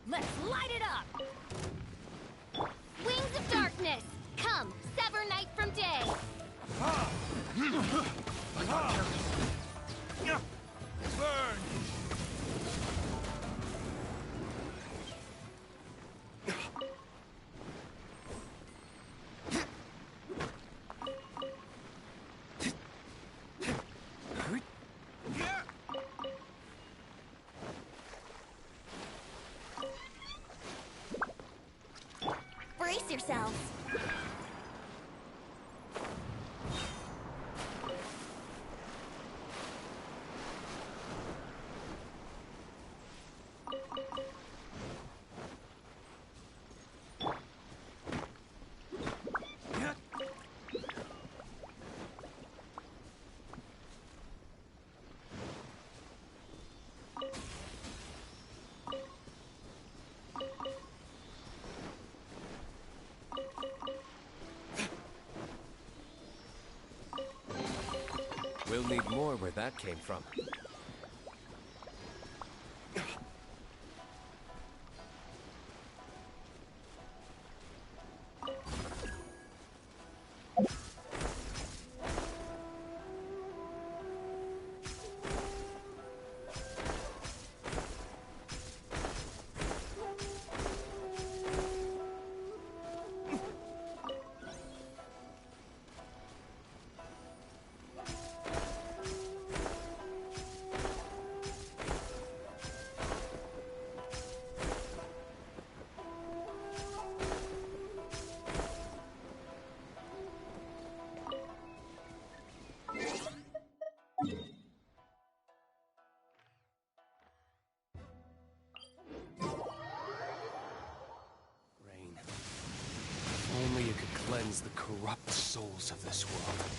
Let's light it up! Wings of darkness! Come, sever night from day! Burn! Brace yourselves. We'll need more where that came from. corrupt souls of this world.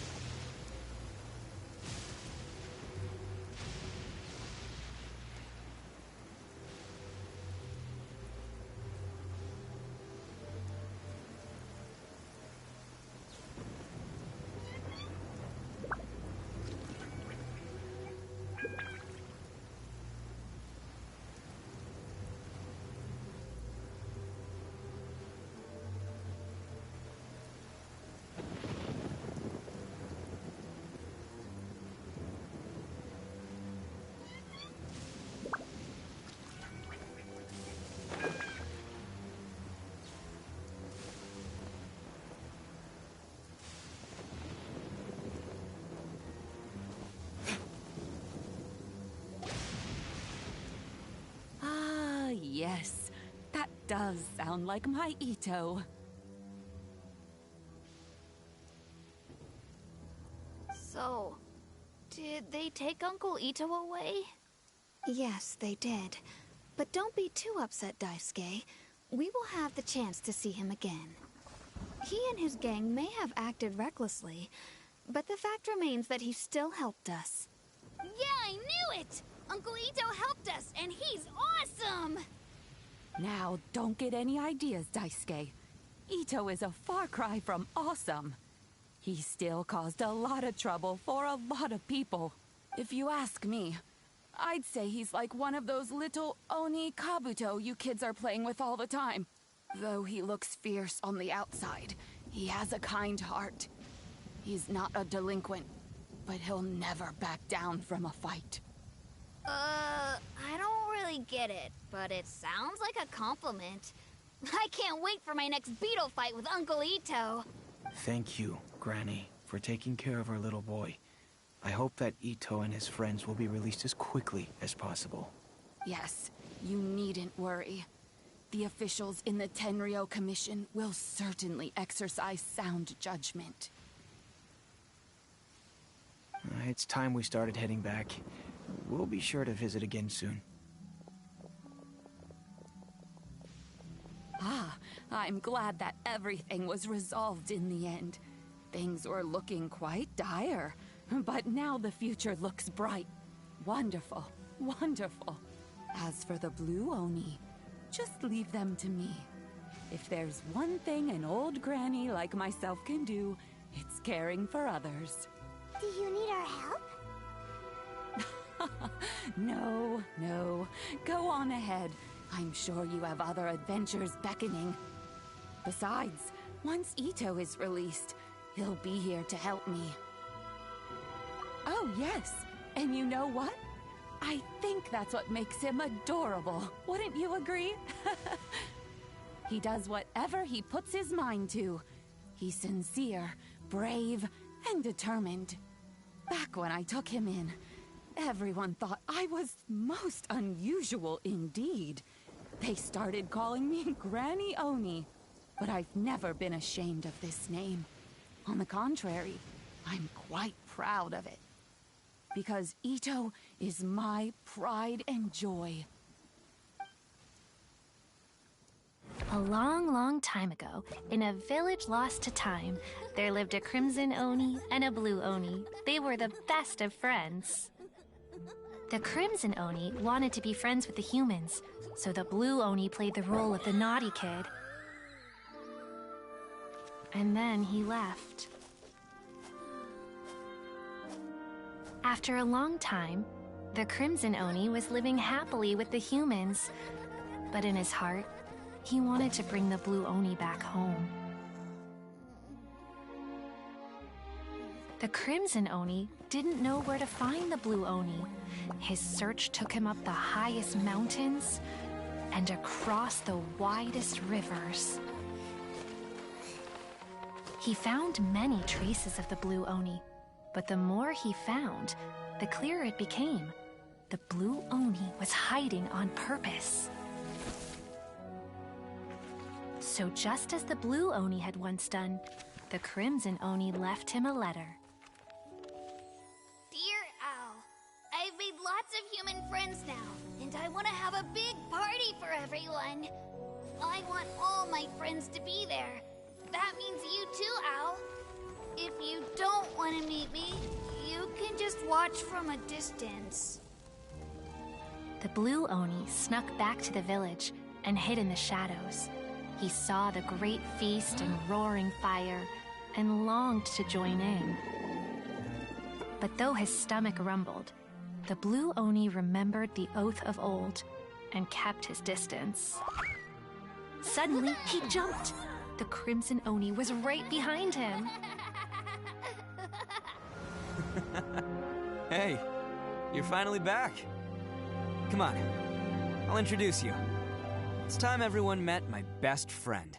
Yes, that does sound like my Ito. So, did they take Uncle Ito away? Yes, they did. But don't be too upset, Daisuke. We will have the chance to see him again. He and his gang may have acted recklessly, but the fact remains that he still helped us. Yeah, I knew it! Uncle Ito helped us, and he's awesome! Now, don't get any ideas, Daisuke. Ito is a far cry from awesome. He still caused a lot of trouble for a lot of people. If you ask me, I'd say he's like one of those little Oni Kabuto you kids are playing with all the time. Though he looks fierce on the outside, he has a kind heart. He's not a delinquent, but he'll never back down from a fight. I don't really get it, but it sounds like a compliment. I can't wait for my next beetle fight with Uncle Ito. Thank you, Granny, for taking care of our little boy. I hope that Ito and his friends will be released as quickly as possible. Yes, you needn't worry. The officials in the Tenryo Commission will certainly exercise sound judgment. It's time we started heading back. We'll be sure to visit again soon. Ah, I'm glad that everything was resolved in the end. Things were looking quite dire, but now the future looks bright. Wonderful, wonderful. As for the Blue Oni, just leave them to me. If there's one thing an old granny like myself can do, it's caring for others. Do you need our help? No, no. Go on ahead. I'm sure you have other adventures beckoning. Besides, once Ito is released, he'll be here to help me. Oh, yes. And you know what? I think that's what makes him adorable. Wouldn't you agree? He does whatever he puts his mind to. He's sincere, brave, and determined. Back when I took him in, everyone thought I was most unusual indeed. They started calling me Granny Oni, but I've never been ashamed of this name. On the contrary, I'm quite proud of it. Because Ito is my pride and joy. A long, long time ago, in a village lost to time, there lived a Crimson Oni and a Blue Oni. They were the best of friends. The Crimson Oni wanted to be friends with the humans, so the Blue Oni played the role of the naughty kid. And then he left. After a long time, the Crimson Oni was living happily with the humans, but in his heart, he wanted to bring the Blue Oni back home. The Crimson Oni didn't know where to find the Blue Oni. His search took him up the highest mountains and across the widest rivers. He found many traces of the Blue Oni, but the more he found, the clearer it became. The Blue Oni was hiding on purpose. So just as the Blue Oni had once done, the Crimson Oni left him a letter. Dear Al, I've made lots of human friends now, and I want to have a big party for everyone. I want all my friends to be there. that means you too, Al. If you don't want to meet me, you can just watch from a distance. The blue Oni snuck back to the village and hid in the shadows. He saw the great feast and roaring fire and longed to join in. But though his stomach rumbled, the blue Oni remembered the oath of old and kept his distance. Suddenly, he jumped. The Crimson Oni was right behind him. Hey, you're finally back. Come on, I'll introduce you. It's time everyone met my best friend.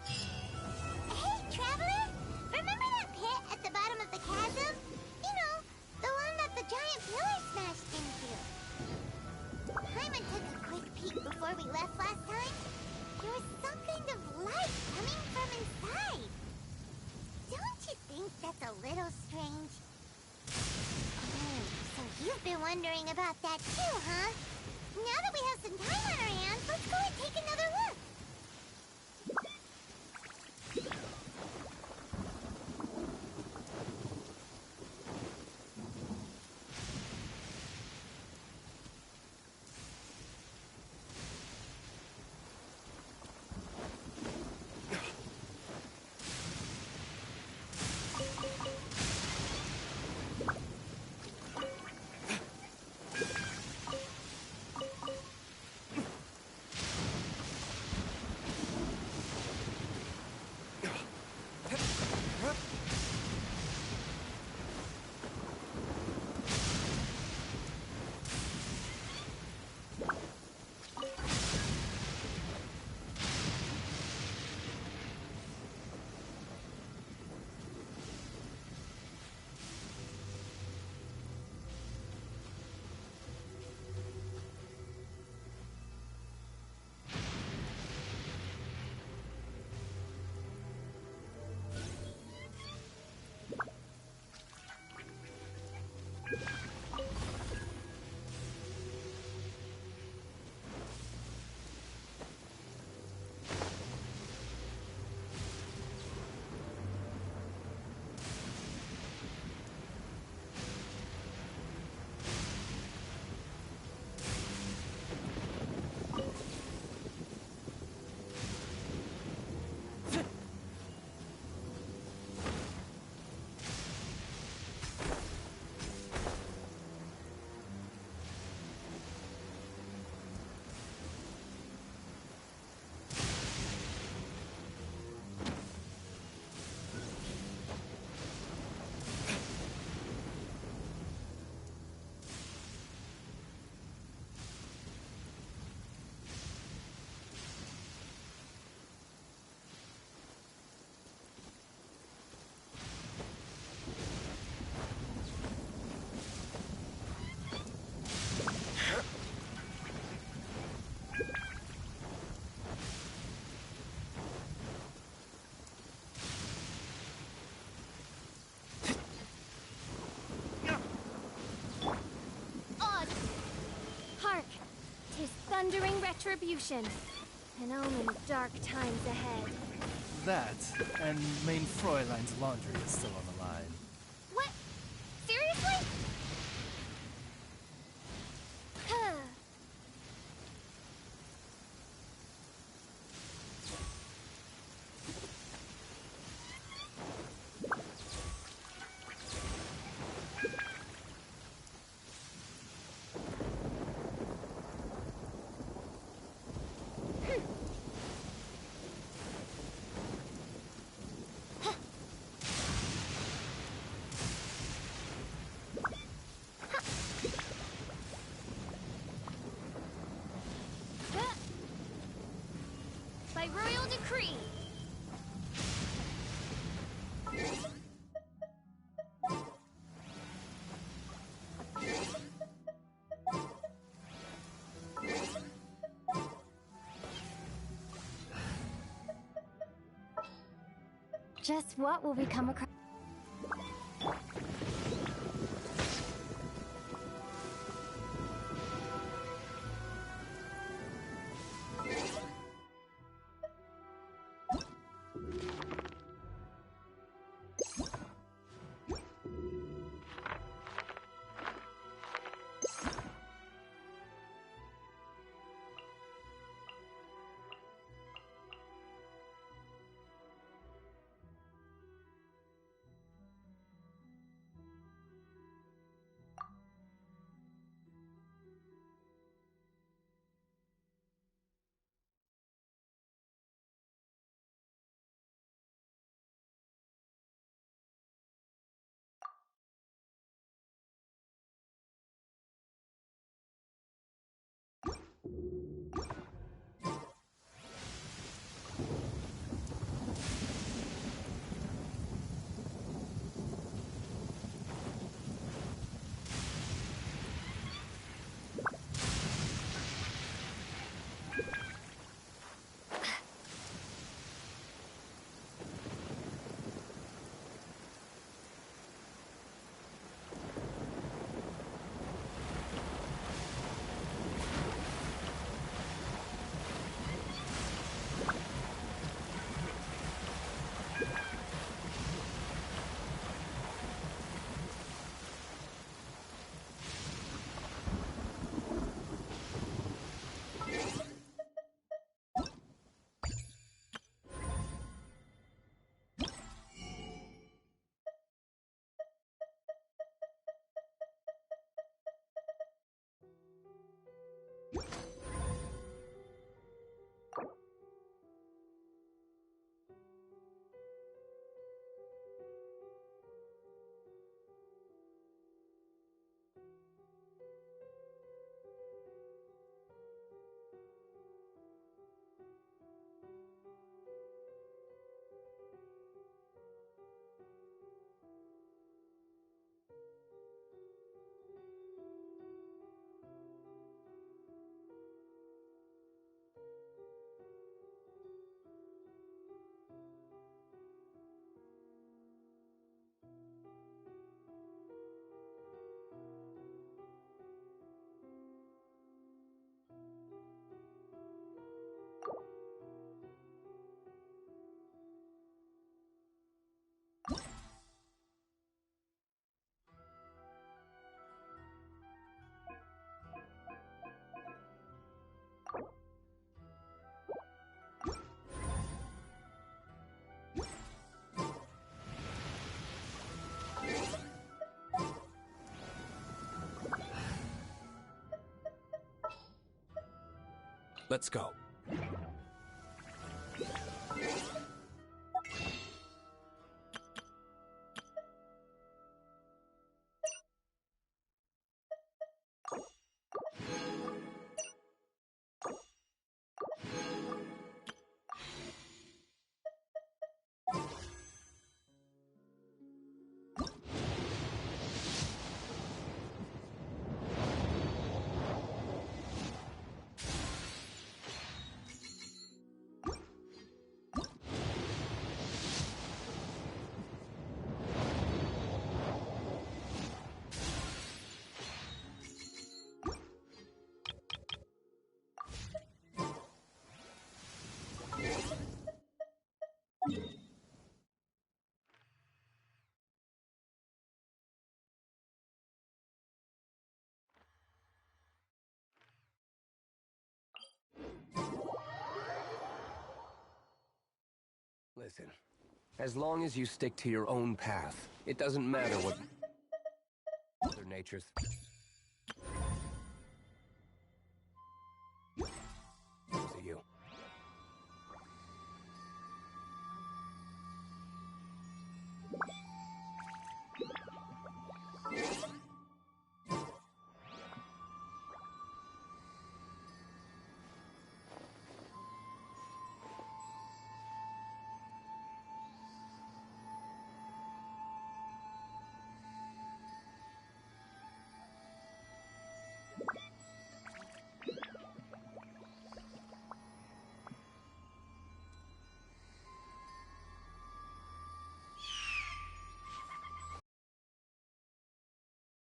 Hey, Traveler! Remember that pit at the bottom of the chasm? You know, the one that the giant pillar smashed into. Hyman took a quick peek before we left last time. There was some kind of light coming from inside. Don't you think that's a little strange? Oh, so you've been wondering about that too, huh? Now that we have some time on our hands, let's go and take another look. Thundering retribution. An omen of dark times ahead. That, and main Fräulein's laundry is still on the line. What? Seriously? By royal decree. Just what will we come across? Let's go. Listen, as long as you stick to your own path, it doesn't matter what Mother Nature's...